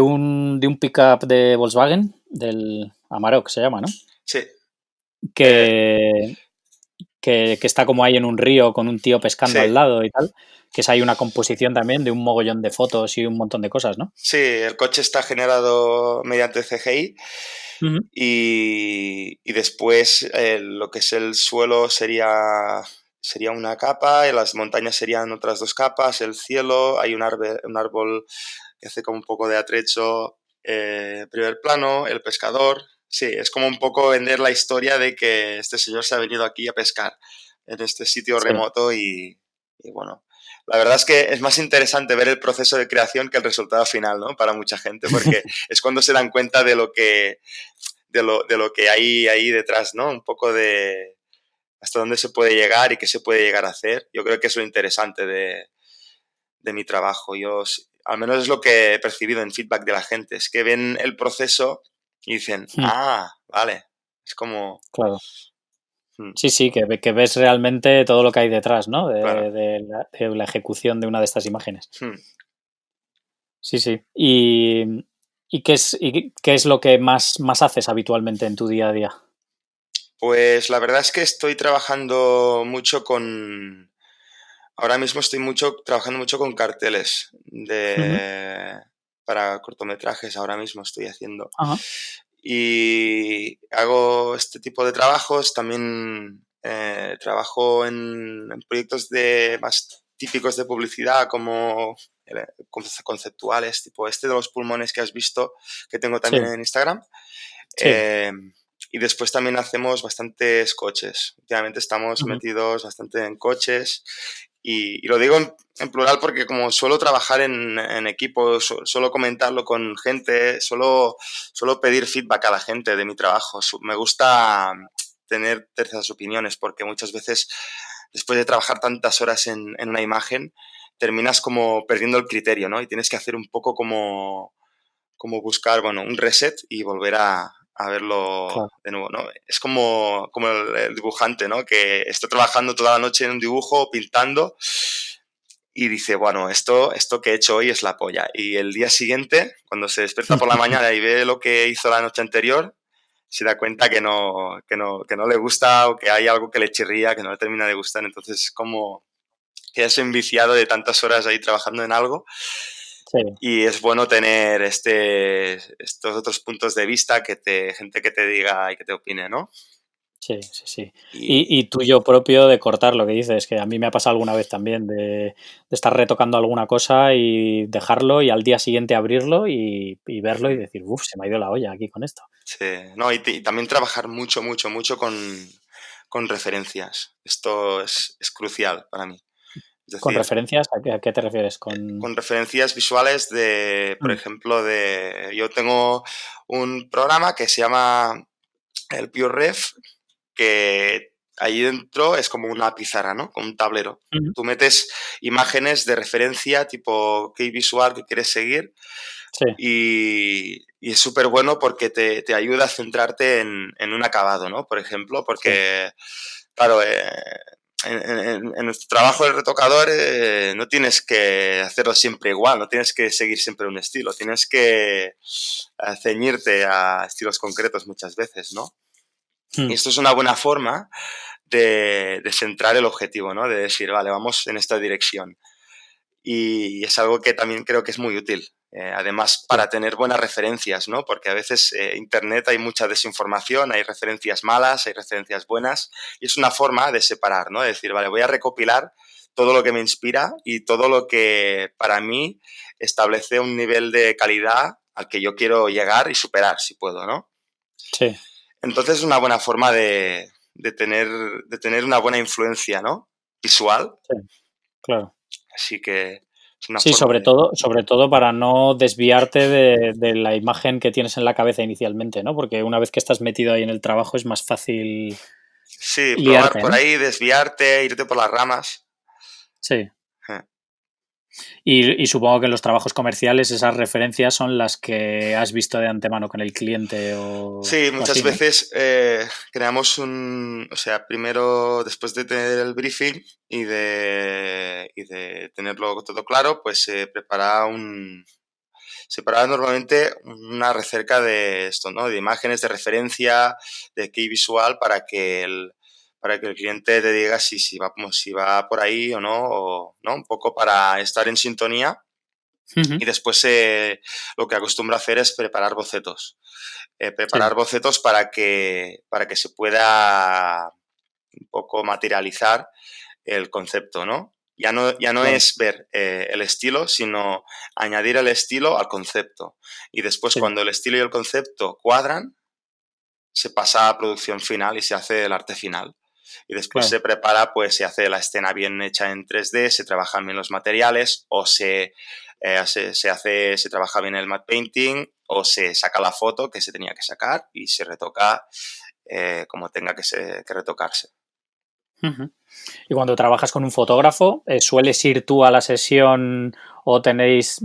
A: un pickup de Volkswagen, del Amarok se llama, ¿no?
B: Sí, eh,
A: Que, que está como ahí en un río con un tío pescando
B: sí,
A: al lado y tal, que es ahí una composición también de un mogollón de fotos y un montón de cosas, ¿no?
B: sí, el coche está generado mediante CGI
A: Ujú.
B: y después lo que es el suelo sería una capa, y las montañas serían otras dos capas, el cielo, hay un árbol que hace como un poco de atrecho, primer plano, el pescador. Sí, es como un poco vender la historia de que este señor se ha venido aquí a pescar en este sitio
A: Sí,
B: remoto y bueno, la verdad es que es más interesante ver el proceso de creación que el resultado final, ¿no? Para mucha gente, porque es cuando se dan cuenta de lo que hay ahí detrás, ¿no? Un poco de hasta dónde se puede llegar y qué se puede llegar a hacer. Yo creo que es lo interesante de mi trabajo. Al menos es lo que he percibido en feedback de la gente, es que ven el proceso y dicen,
A: mm,
B: vale, es como,
A: claro.
B: mm,
A: Sí, sí, que ves realmente todo lo que hay detrás, ¿no?
B: claro,
A: De la ejecución de una de estas imágenes.
B: mm,
A: Sí, sí. ¿Y qué es lo que más haces habitualmente en tu día a día?
B: Pues la verdad es que estoy trabajando mucho ahora mismo trabajando mucho con carteles
A: Ujú.
B: para cortometrajes, ahora mismo estoy haciendo.
A: Ajá.
B: Y hago este tipo de trabajos, también trabajo en proyectos más típicos de publicidad como conceptuales, tipo este de los pulmones que has visto, que tengo
A: Sí,
B: también en Instagram.
A: sí.
B: Eh, y después también hacemos bastantes coches. Últimamente estamos
A: Ujú.
B: metidos bastante en coches y lo digo en plural porque como suelo trabajar en equipo, suelo comentarlo con gente, suelo pedir feedback a la gente de mi trabajo. Me gusta tener terceras opiniones porque muchas veces después de trabajar tantas horas en una imagen terminas como perdiendo el criterio, ¿no? Y tienes que hacer un poco como buscar, bueno, un reset y volver a verlo
A: Claro.
B: de nuevo, ¿no? Es como el dibujante, ¿no? Que está trabajando toda la noche en un dibujo, pintando, y dice, bueno, esto que he hecho hoy es la polla. Y el día siguiente, cuando se despierta por la mañana y ve lo que hizo la noche anterior, se da cuenta que no le gusta o que hay algo que le chirría, que no le termina de gustar. Entonces, es como que es enviciado de tantas horas ahí trabajando en algo
A: Sí,
B: y es bueno tener estos otros puntos de vista, gente que te diga y que te opine, ¿no?
A: sí, sí, sí.
B: Y
A: Y tuyo propio de cortar lo que dices, que a mí me ha pasado alguna vez también de estar retocando alguna cosa y dejarlo y al día siguiente abrirlo y verlo y decir, uff, se me ha ido la olla aquí con esto.
B: sí, no, y también trabajar mucho, mucho, mucho con referencias. Esto es crucial para mí. Es
A: ¿Con
B: decir,
A: referencias? ¿A qué te refieres? Con...
B: con referencias visuales por
A: Mm,
B: ejemplo, yo tengo un programa que se llama el PureRef, que ahí dentro es como una pizarra, ¿no? Como un tablero.
A: ujú.
B: Tú metes imágenes de referencia tipo key visual que quieres seguir
A: Sí,
B: y es súper bueno porque te ayuda a centrarte en un acabado, ¿no? Por ejemplo,
A: sí,
B: porque, claro, en nuestro trabajo de retocador no tienes que hacerlo siempre igual, no tienes que seguir siempre un estilo, tienes que ceñirte a estilos concretos muchas veces, ¿no? Y
A: mm,
B: esto es una buena forma de centrar el objetivo, ¿no? De decir, vale, vamos en esta dirección. Y es algo que también creo que es muy útil. Además,
A: sí,
B: para tener buenas referencias, ¿no? Porque a veces en Internet hay mucha desinformación, hay referencias malas, hay referencias buenas, y es una forma de separar, ¿no? De decir, vale, voy a recopilar todo lo que me inspira y todo lo que para mí establece un nivel de calidad al que yo quiero llegar y superar, si puedo, ¿no?
A: sí,
B: Entonces es una buena forma de tener una buena influencia, ¿no? Visual.
A: sí, claro.
B: Así que es una
A: Sí,
B: forma
A: sobre todo para no desviarte de la imagen que tienes en la cabeza inicialmente, ¿no? Porque una vez que estás metido ahí en el trabajo es más fácil
B: Sí, probar
A: liarte,
B: por
A: ¿no?
B: ahí, desviarte, irte por las ramas.
A: Sí.
B: Eh.
A: Y supongo que en los trabajos comerciales esas referencias son las que has visto de antemano con el cliente
B: Sí,
A: o
B: muchas
A: así, ¿no?
B: veces creamos o sea, primero, después de tener el briefing y de tenerlo todo claro, pues se prepara normalmente una recerca de esto, ¿no? De imágenes de referencia, de key visual, para que el cliente te diga si va por ahí o no, ¿no? Un poco para estar en sintonía.
A: Ujú.
B: Y después lo que acostumbro a hacer es preparar bocetos. Preparar
A: Sí,
B: bocetos para que se pueda un poco materializar el concepto, ¿no? Ya no
A: claro.
B: es ver el estilo, sino añadir el estilo al concepto. Y después,
A: Sí,
B: cuando el estilo y el concepto cuadran, se pasa a producción final y se hace el arte final. Y después
A: claro.
B: se prepara, pues se hace la escena bien hecha en 3D, se trabajan bien los materiales, o se trabaja bien el matte painting, o se saca la foto que se tenía que sacar y se retoca como tenga que retocarse.
A: Ujú. Y cuando trabajas con un fotógrafo, ¿sueles ir tú a la sesión o tenéis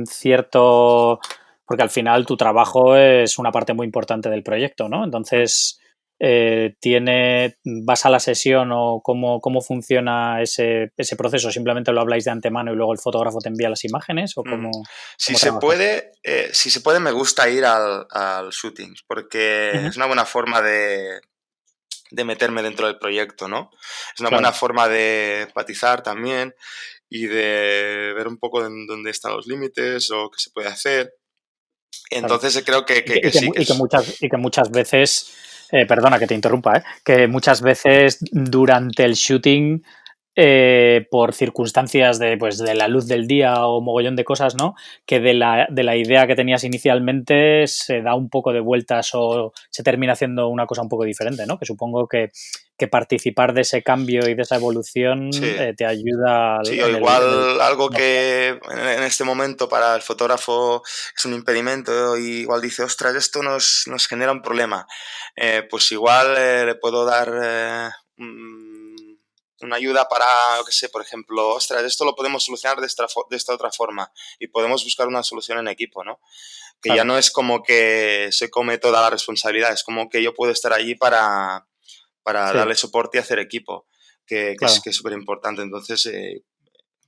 A: cierto... Porque al final tu trabajo es una parte muy importante del proyecto, ¿no? Entonces, ¿vas a la sesión o cómo funciona ese proceso? ¿Simplemente lo habláis de antemano y luego el fotógrafo te envía las imágenes o
B: Mm.
A: cómo trabajas?
B: Si se puede, me gusta ir al shooting, porque
A: Ujú,
B: es una buena forma de meterme dentro del proyecto, ¿no? Es una buena
A: claro,
B: forma de empatizar también y de ver un poco en dónde están los límites o qué se puede hacer.
A: claro.
B: Entonces creo
A: Y que, y que
B: sí,
A: mu-
B: que
A: y que
B: es...
A: muchas, y que muchas veces, perdona que te interrumpa, que muchas veces durante el shooting, por circunstancias pues, de la luz del día o mogollón de cosas, ¿no? Que de la idea que tenías inicialmente se da un poco de vueltas o se termina haciendo una cosa un poco diferente, ¿no? Que supongo que participar de ese cambio y de esa evolución
B: Sí,
A: te ayuda
B: sí, o
A: en el
B: igual algo
A: no,
B: que en este momento para el fotógrafo es un impedimento y igual dice, ostras, esto nos genera un problema. Pues igual le puedo dar una ayuda para, qué sé, por ejemplo, ostras, esto lo podemos solucionar de esta otra forma y podemos buscar una solución en equipo, ¿no? Que ya
A: claro,
B: no es como que se come toda la responsabilidad, es como que yo puedo estar allí para
A: sí,
B: darle soporte y hacer equipo,
A: claro,
B: que es súper importante. Entonces,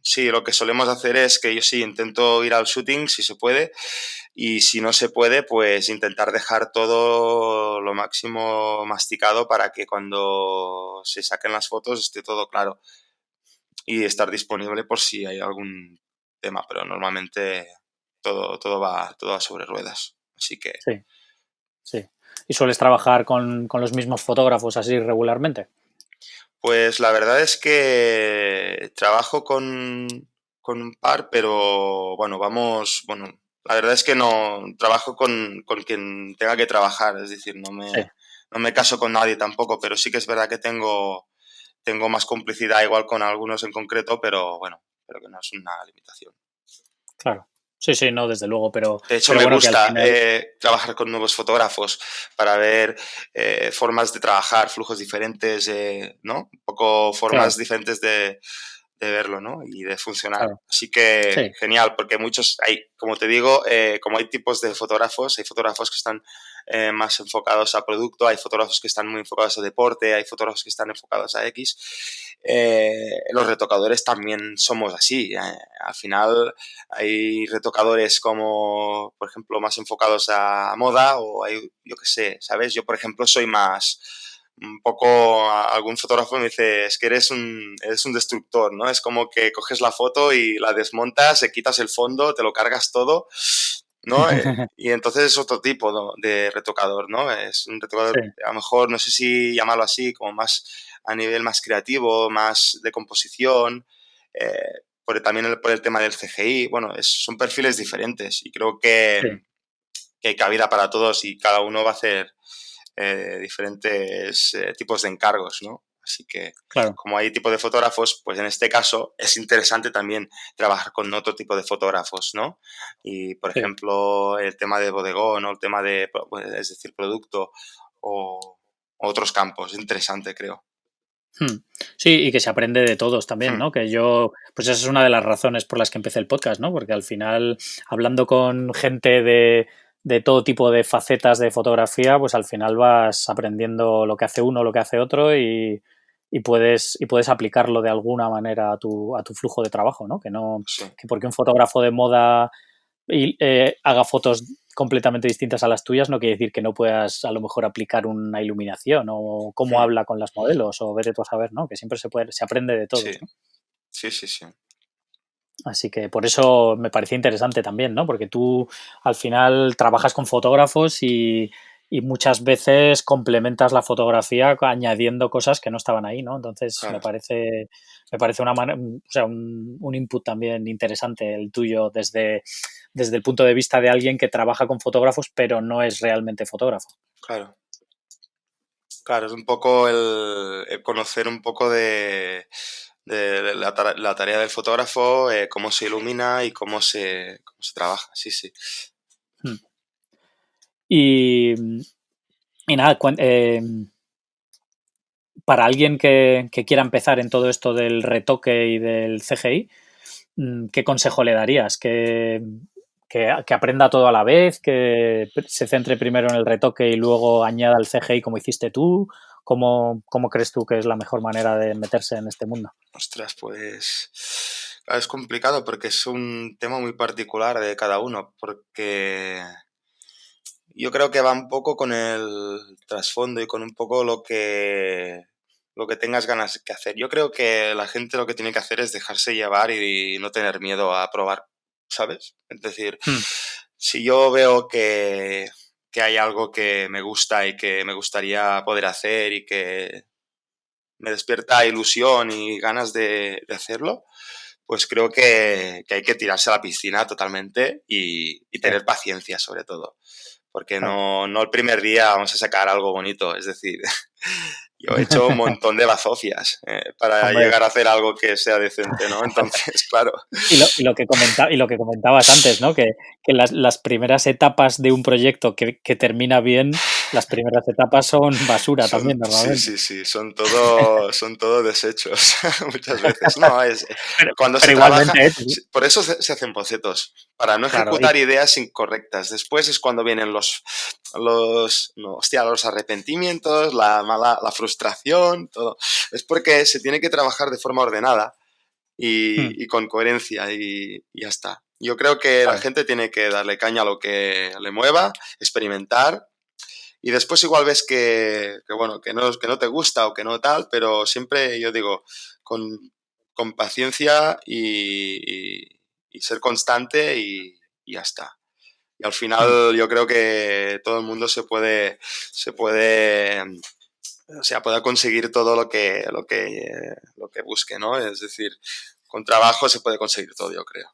B: sí, lo que solemos hacer es que yo sí intento ir al shooting si se puede y si no se puede, pues intentar dejar todo lo máximo masticado para que cuando se saquen las fotos esté todo claro y estar disponible por si hay algún tema, pero normalmente todo va sobre ruedas. Así que,
A: sí, sí. ¿Y sueles trabajar con los mismos fotógrafos así regularmente?
B: pues la verdad es que trabajo con un par, pero bueno, la verdad es que no trabajo con quien tenga que trabajar, es decir,
A: Sí,
B: no me caso con nadie tampoco, pero sí que es verdad que tengo más complicidad igual con algunos en concreto, pero bueno, pero que no es una limitación.
A: claro. Sí, sí, no, desde luego, pero,
B: De hecho,
A: pero
B: me
A: bueno, que al
B: gusta
A: final,
B: trabajar con nuevos fotógrafos para ver formas de trabajar, flujos diferentes, ¿no? Un poco formas
A: claro,
B: diferentes de verlo, ¿no? Y de funcionar.
A: claro,
B: Así que
A: sí,
B: genial, porque como te digo, como hay tipos de fotógrafos, hay fotógrafos que están más enfocados a producto, hay fotógrafos que están muy enfocados a deporte, hay fotógrafos que están enfocados a X. Los retocadores también somos así. Al final hay retocadores como, por ejemplo, más enfocados a moda o hay, yo qué sé, ¿sabes? Yo, por ejemplo, soy más un poco, algún fotógrafo me dice, es que eres un destructor, ¿no? Es como que coges la foto y la desmontas, le quitas el fondo, te lo cargas todo, ¿no? Y entonces es otro tipo, ¿no? De retocador, ¿no? Es un retocador,
A: sí,
B: a lo mejor, no sé si llamarlo así, como más a nivel más creativo, más de composición, también por el tema del CGI, bueno, son perfiles diferentes y creo
A: sí,
B: que hay cabida para todos y cada uno va a hacer diferentes tipos de encargos, ¿no? Así que
A: claro,
B: como hay tipo de fotógrafos, pues en este caso es interesante también trabajar con otro tipo de fotógrafos, ¿no? Y, por
A: sí.
B: ejemplo, el tema de bodegón o el tema de, pues, es decir, producto o otros campos. Interesante, creo.
A: Hmm. Sí, y que se aprende de todos también,
B: Hmm,
A: ¿no? Pues esa es una de las razones por las que empecé el podcast, ¿no? Porque al final, hablando con gente de todo tipo de facetas de fotografía, pues al final vas aprendiendo lo que hace uno, lo que hace otro y puedes aplicarlo de alguna manera a tu flujo de trabajo, ¿no?
B: sí,
A: Que porque un fotógrafo de moda haga fotos completamente distintas a las tuyas, no quiere decir que no puedas a lo mejor aplicar una iluminación o cómo
B: hmm,
A: habla con las modelos o vete tú a saber, ¿no? Que siempre se aprende de todos,
B: sí,
A: ¿no?
B: sí, sí, sí.
A: Así que por eso me parecía interesante también, ¿no? Porque tú al final trabajas con fotógrafos y muchas veces complementas la fotografía añadiendo cosas que no estaban ahí, ¿no? Entonces me
B: Claro.
A: parece, me parece o sea, un input también interesante el tuyo desde el punto de vista de alguien que trabaja con fotógrafos pero no es realmente fotógrafo.
B: Claro. Claro, es un poco el conocer un poco de la tarea del fotógrafo, cómo se ilumina y cómo se trabaja. Sí, sí.
A: Hmm. Y, y nada, para alguien que quiera empezar en todo esto del retoque y del CGI, ¿qué consejo le darías? que aprenda todo a la vez, que se centre primero en el retoque y luego añada el CGI como hiciste tú? ¿Cómo crees tú que es la mejor manera de meterse en este mundo?
B: Ostras, pues es complicado porque es un tema muy particular de cada uno, porque yo creo que va un poco con el trasfondo y con un poco lo que tengas ganas de hacer. Yo creo que la gente lo que tiene que hacer es dejarse llevar y no tener miedo a probar, ¿sabes? Es decir,
A: Hmm,
B: si yo veo que hay algo que me gusta y que me gustaría poder hacer y que me despierta ilusión y ganas de hacerlo, pues creo que hay que tirarse a la piscina totalmente y
A: sí,
B: tener paciencia sobre todo. Porque
A: claro.
B: no el primer día vamos a sacar algo bonito. Es decir, yo he hecho un montón de bazofias para
A: Hombre,
B: llegar a hacer algo que sea decente, ¿no? Entonces, claro.
A: y lo que comentabas antes, ¿no? Que las primeras etapas de un proyecto que termina bien, las primeras etapas son basura también
B: Sí,
A: normalmente.
B: sí, sí, son todo desechos muchas veces. No, cuando
A: Pero
B: se trabaja,
A: igualmente,
B: por eso se hacen bocetos, para no
A: claro,
B: ejecutar ideas incorrectas. Después es cuando vienen no, hostia, los arrepentimientos, la frustración, todo. Es porque se tiene que trabajar de forma ordenada y con coherencia y ya está. Yo creo que la
A: claro,
B: gente tiene que darle caña a lo que le mueva, experimentar y después igual ves bueno, que no te gusta o que no tal, pero siempre yo digo, con paciencia y ser constante y ya está. Y al final yo creo que todo el mundo o sea, pueda conseguir todo lo que busque, ¿no? Es decir, con trabajo se puede conseguir todo, yo creo.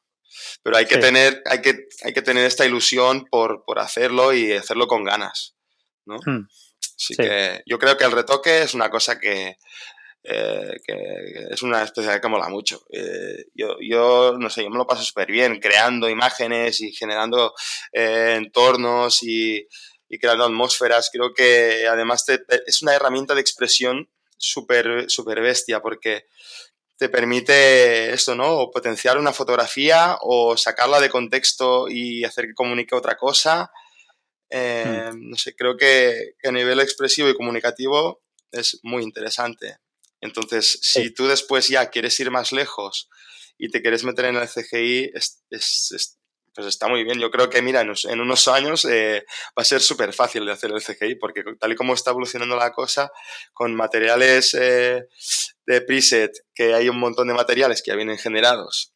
B: Pero hay que
A: sí,
B: tener, hay que tener esta ilusión por hacerlo y hacerlo con ganas, ¿no? Así
A: sí,
B: que yo creo que el retoque es una cosa que es una especialidad que mola mucho. Yo no sé, yo me lo paso súper bien creando imágenes y generando entornos y creando atmósferas. Creo que además es una herramienta de expresión súper super bestia porque te permite esto, ¿no? O potenciar una fotografía o sacarla de contexto y hacer que comunique otra cosa. No sé, creo que a nivel expresivo y comunicativo es muy interesante. Entonces,
A: sí.
B: si tú después ya quieres ir más lejos y te quieres meter en el CGI, pues está muy bien. Yo creo que, mira, en unos años va a ser súper fácil de hacer el CGI, porque tal y como está evolucionando la cosa, con materiales de preset, que hay un montón de materiales que ya vienen generados,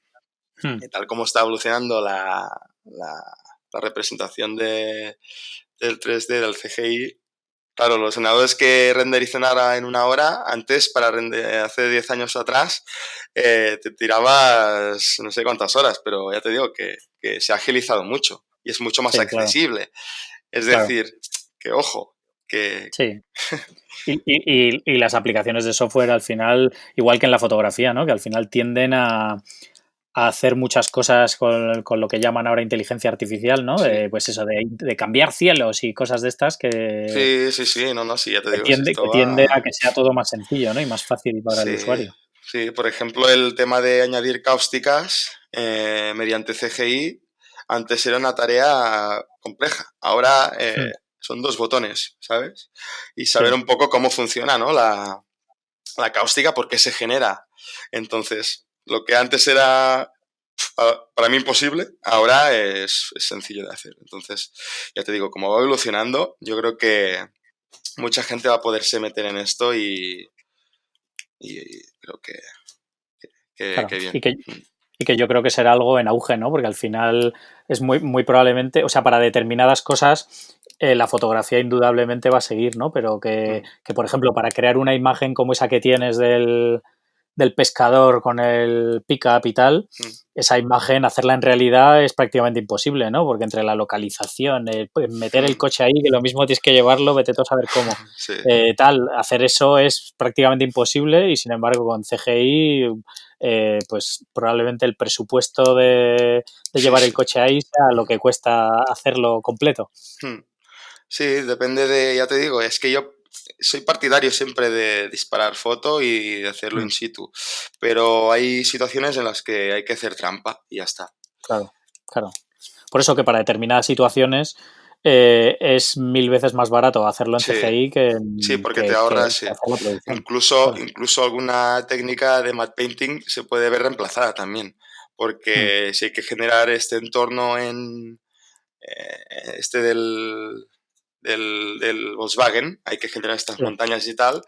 B: y tal como está evolucionando la representación del 3D, del CGI. Claro, los ordenadores que renderizan ahora en una hora, antes, hace 10 años atrás, te tirabas no sé cuántas horas, pero ya te digo que se ha agilizado mucho y es mucho más
A: Sí, claro,
B: accesible. Es
A: claro,
B: decir, que ojo, que...
A: sí. Y las aplicaciones de software al final, igual que en la fotografía, ¿no? Que al final tienden a hacer muchas cosas con lo que llaman ahora inteligencia artificial, ¿no?
B: Sí,
A: Pues eso, de cambiar cielos y cosas de estas que,
B: sí, sí, sí, no, no, sí, ya te
A: que
B: digo, si
A: tiende,
B: esto
A: que tiende a
B: va...
A: que sea todo más sencillo, ¿no? Y más fácil para el
B: Sí,
A: usuario.
B: sí, por ejemplo, el tema de añadir cáusticas mediante CGI antes era una tarea compleja. Ahora son dos botones, ¿sabes? Y saber
A: Sí,
B: un poco cómo funciona, ¿no? La cáustica, por qué se genera. Entonces, lo que antes era para mí imposible, ahora es sencillo de hacer. Entonces, ya te digo, como va evolucionando, yo creo que mucha gente va a poderse meter en esto y creo que
A: claro.
B: bien.
A: Y que yo creo que será algo en auge, ¿no? Porque al final es muy probablemente, o sea, para determinadas cosas la fotografía indudablemente va a seguir, ¿no? Pero
B: Mm,
A: que, por ejemplo, para crear una imagen como esa que tienes del pescador con el pick-up y tal,
B: mm,
A: esa imagen, hacerla en realidad es prácticamente imposible, ¿no? Porque entre la localización, meter el
B: mm.
A: coche ahí, que lo mismo tienes que llevarlo, vete tú a saber cómo,
B: Sí,
A: tal, hacer eso es prácticamente imposible y sin embargo con CGI, pues probablemente el presupuesto de
B: sí,
A: llevar el
B: sí.
A: coche ahí sea lo que cuesta hacerlo completo.
B: Mm. Sí, depende ya te digo, es que yo soy partidario siempre de disparar foto y de hacerlo in
A: Mm,
B: situ, pero hay situaciones en las que hay que hacer trampa y ya está.
A: claro, claro. Por eso que para determinadas situaciones es 1000 veces más barato hacerlo en
B: Sí,
A: CGI que,
B: sí, porque te
A: que
B: ahorras, sí.
A: hacer la producción.
B: Incluso,
A: Claro.
B: incluso alguna técnica de matte painting se puede ver reemplazada también,
A: Mm,
B: porque si hay que generar este entorno en este del Volkswagen, hay que generar estas
A: sí,
B: montañas y tal,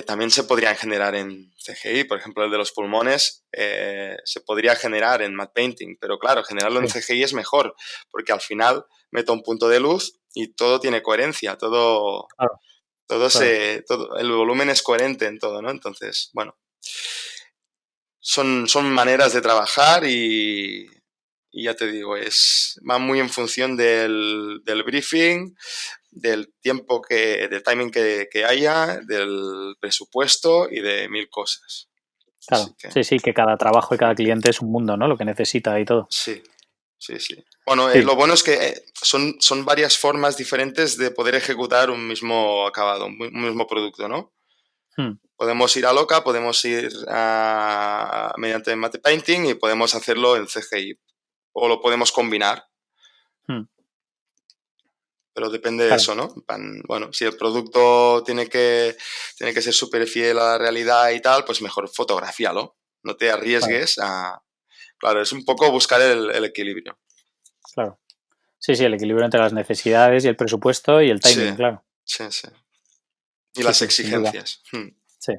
B: también se podrían generar en CGI, por ejemplo, el de los pulmones se podría generar en matte painting, pero claro, generarlo en
A: sí,
B: CGI es mejor, porque al final meto un punto de luz y todo tiene coherencia,
A: claro, claro.
B: todo el volumen es coherente en todo, ¿no? Entonces, bueno, son maneras de trabajar y ya te digo, va muy en función del briefing, del timing que haya, del presupuesto y de mil cosas. Así
A: Claro,
B: que
A: sí, sí, que cada trabajo y cada cliente es un mundo, ¿no? Lo que necesita y todo.
B: sí, sí, sí. Bueno,
A: Sí,
B: lo bueno es que son varias formas diferentes de poder ejecutar un mismo acabado, un mismo producto, ¿no?
A: mm,
B: Podemos ir a loca, podemos ir mediante matte painting y podemos hacerlo en CGI. O lo podemos combinar,
A: mm,
B: pero depende de
A: claro,
B: eso, ¿no? Bueno, si el producto tiene que ser súper fiel a la realidad y tal, pues mejor fotografíalo. No te
A: claro,
B: arriesgues a... Claro, es un poco buscar el equilibrio.
A: claro. Sí, sí, el equilibrio entre las necesidades y el presupuesto y el
B: Sí,
A: timing, claro.
B: sí, sí. Y
A: Sí,
B: las
A: sí, sin duda.
B: exigencias.
A: Sí.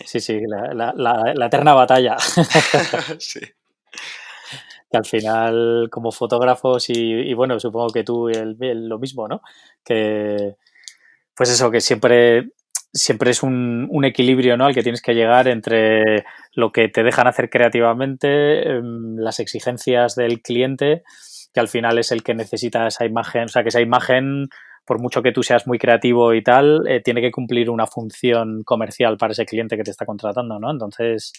A: Sí, sí, la eterna batalla.
B: Sí,
A: Que al final, como fotógrafos y bueno, supongo que tú lo mismo, ¿no? Que, pues eso, que siempre es un equilibrio, ¿no? Al que tienes que llegar entre lo que te dejan hacer creativamente, las exigencias del cliente, que al final es el que necesita esa imagen, o sea, que esa imagen, por mucho que tú seas muy creativo y tal, tiene que cumplir una función comercial para ese cliente que te está contratando, ¿no? Entonces,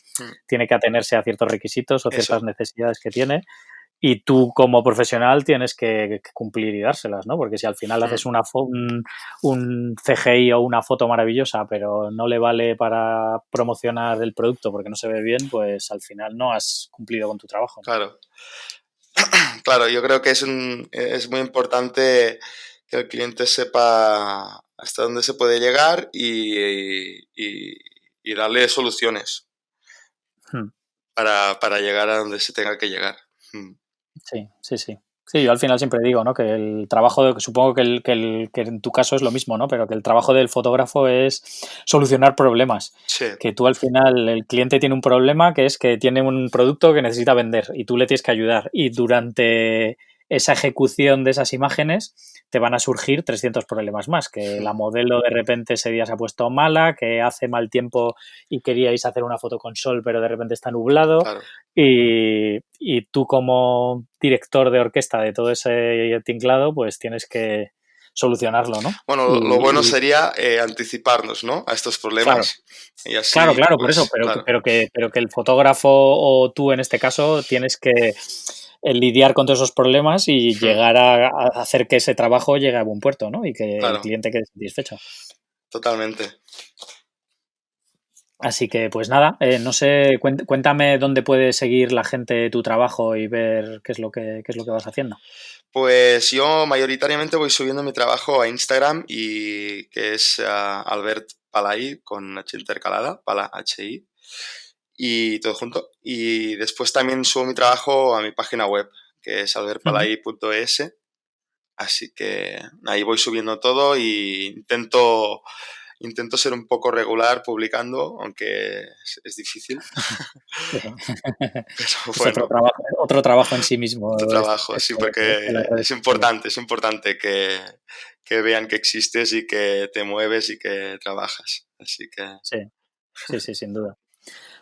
A: tiene que atenerse a ciertos requisitos o ciertas
B: eso,
A: necesidades que tiene y tú como profesional tienes que cumplir y dárselas, ¿no? Porque si al final haces un CGI o una foto maravillosa, pero no le vale para promocionar el producto porque no se ve bien, pues al final no has cumplido con tu trabajo, ¿no?
B: claro. Claro, yo creo que es muy importante que el cliente sepa hasta dónde se puede llegar y darle soluciones
A: Hmm.
B: para llegar a donde se tenga que llegar.
A: Sí, sí, sí. Sí, yo al final siempre digo, ¿no? Que el trabajo, supongo que en tu caso es lo mismo, ¿no? Pero que el trabajo del fotógrafo es solucionar problemas.
B: Sí,
A: Que tú al final, el cliente tiene un problema que es que tiene un producto que necesita vender y tú le tienes que ayudar. Y durante esa ejecución de esas imágenes te van a surgir 300 problemas más. Que la modelo de repente ese día se ha puesto mala, que hace mal tiempo y queríais hacer una foto con sol, pero de repente está nublado
B: claro.
A: y tú como director de orquesta de todo ese tinglado, pues tienes que solucionarlo, ¿no?
B: Bueno, lo bueno
A: Y
B: sería anticiparnos, ¿no? A estos
A: claro,
B: problemas y
A: claro,
B: así,
A: claro, por eso,
B: pues, claro.
A: pero que el fotógrafo o tú en este caso tienes que lidiar con todos esos problemas y llegar a hacer que ese trabajo llegue a buen puerto, ¿no? Y que el
B: Claro,
A: cliente quede satisfecho.
B: totalmente.
A: Así que, pues nada, no sé, cuéntame dónde puede seguir la gente tu trabajo y ver qué es lo que vas haciendo.
B: Pues yo mayoritariamente voy subiendo mi trabajo a Instagram y que es Albert Palai con H intercalada, Pala HI y todo junto. Y después también subo mi trabajo a mi página web, que es
A: Ujú.
B: albertpalai.es. Así que ahí voy subiendo todo y intento ser un poco regular publicando, aunque es difícil.
A: Sí.
B: Pero
A: Es
B: bueno,
A: otro trabajo en sí
B: tu
A: mismo
B: trabajo, sí,
A: esto de las
B: porque
A: redes sociales.
B: es importante que vean que existes y que te mueves y que trabajas. Así que,
A: Sí, sí, sí, sin duda.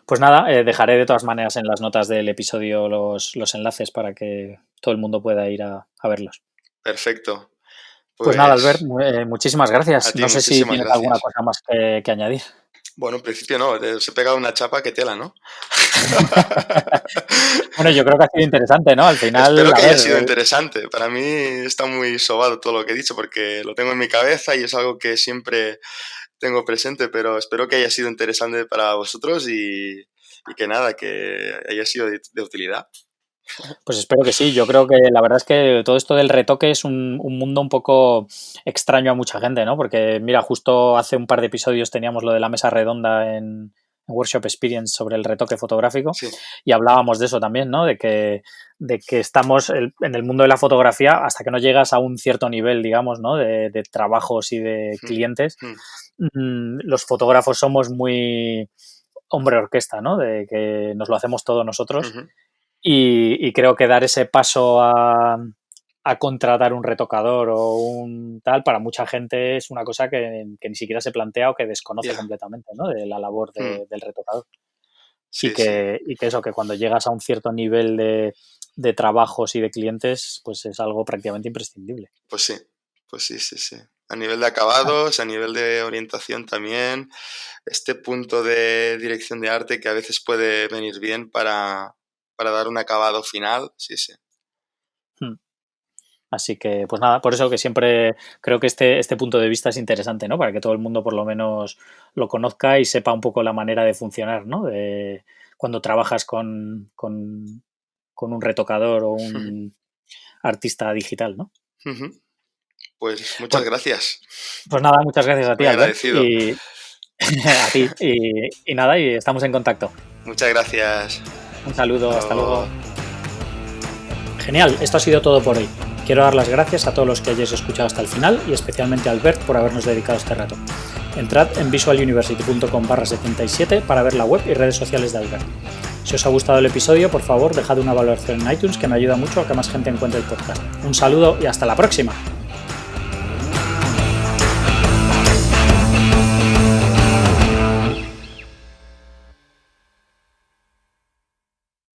A: Pues nada, dejaré de todas maneras en las notas del episodio los enlaces para que todo el mundo pueda ir a verlos.
B: perfecto.
A: Pues nada, Albert,
B: Pues
A: muchísimas
B: a
A: gracias.
B: ti
A: No sé si
B: muchísimas
A: tienes alguna
B: gracias.
A: cosa más que añadir.
B: Bueno, en principio no, os he pegado una chapa que tela, ¿no?
A: Bueno, yo creo que ha sido interesante, ¿no? Al final,
B: Espero
A: a
B: que haya
A: ver,
B: sido interesante. Para mí está muy sobado todo lo que he dicho porque lo tengo en mi cabeza y es algo que siempre tengo presente, pero espero que haya sido interesante para vosotros y que nada, que haya sido de utilidad.
A: Pues espero que sí. Yo creo que la verdad es que todo esto del retoque es un mundo un poco extraño a mucha gente, ¿no? Porque mira, justo hace un par de episodios teníamos lo de la mesa redonda en Workshop Experience sobre el retoque fotográfico
B: Sí.
A: y hablábamos de eso también, ¿no? De que estamos en el mundo de la fotografía hasta que no llegas a un cierto nivel, digamos, ¿no? De trabajos y de clientes. Los fotógrafos somos muy hombre orquesta, ¿no? De que nos lo hacemos todos nosotros. Y creo que dar ese paso a contratar un retocador o un tal, para mucha gente es una cosa que ni siquiera se plantea o que desconoce completamente, ¿no? De la labor del retocador.
B: Sí,
A: Y que eso, que cuando llegas a un cierto nivel de trabajos y de clientes, pues es algo prácticamente imprescindible.
B: Pues sí. A nivel de acabados, a nivel de orientación también, este punto de dirección de arte que a veces puede venir bien para dar un acabado final, sí.
A: Así que, pues nada, por eso que siempre creo que este punto de vista es interesante, ¿no? Para que todo el mundo por lo menos lo conozca y sepa un poco la manera de funcionar, ¿no? De cuando trabajas con un retocador o un artista digital, ¿no?
B: Pues muchas gracias.
A: Pues nada, muchas gracias a ti,
B: Muy
A: Albert.
B: agradecido.
A: Y a ti. Y nada, y estamos en contacto.
B: Muchas gracias.
A: Un saludo, hasta luego. Genial, esto ha sido todo por hoy. Quiero dar las gracias a todos los que hayáis escuchado hasta el final y especialmente a Albert por habernos dedicado este rato. Entrad en visualuniversity.com/77 para ver la web y redes sociales de Albert. Si os ha gustado el episodio, por favor, dejad una valoración en iTunes que me ayuda mucho a que más gente encuentre el podcast. Un saludo y hasta la próxima.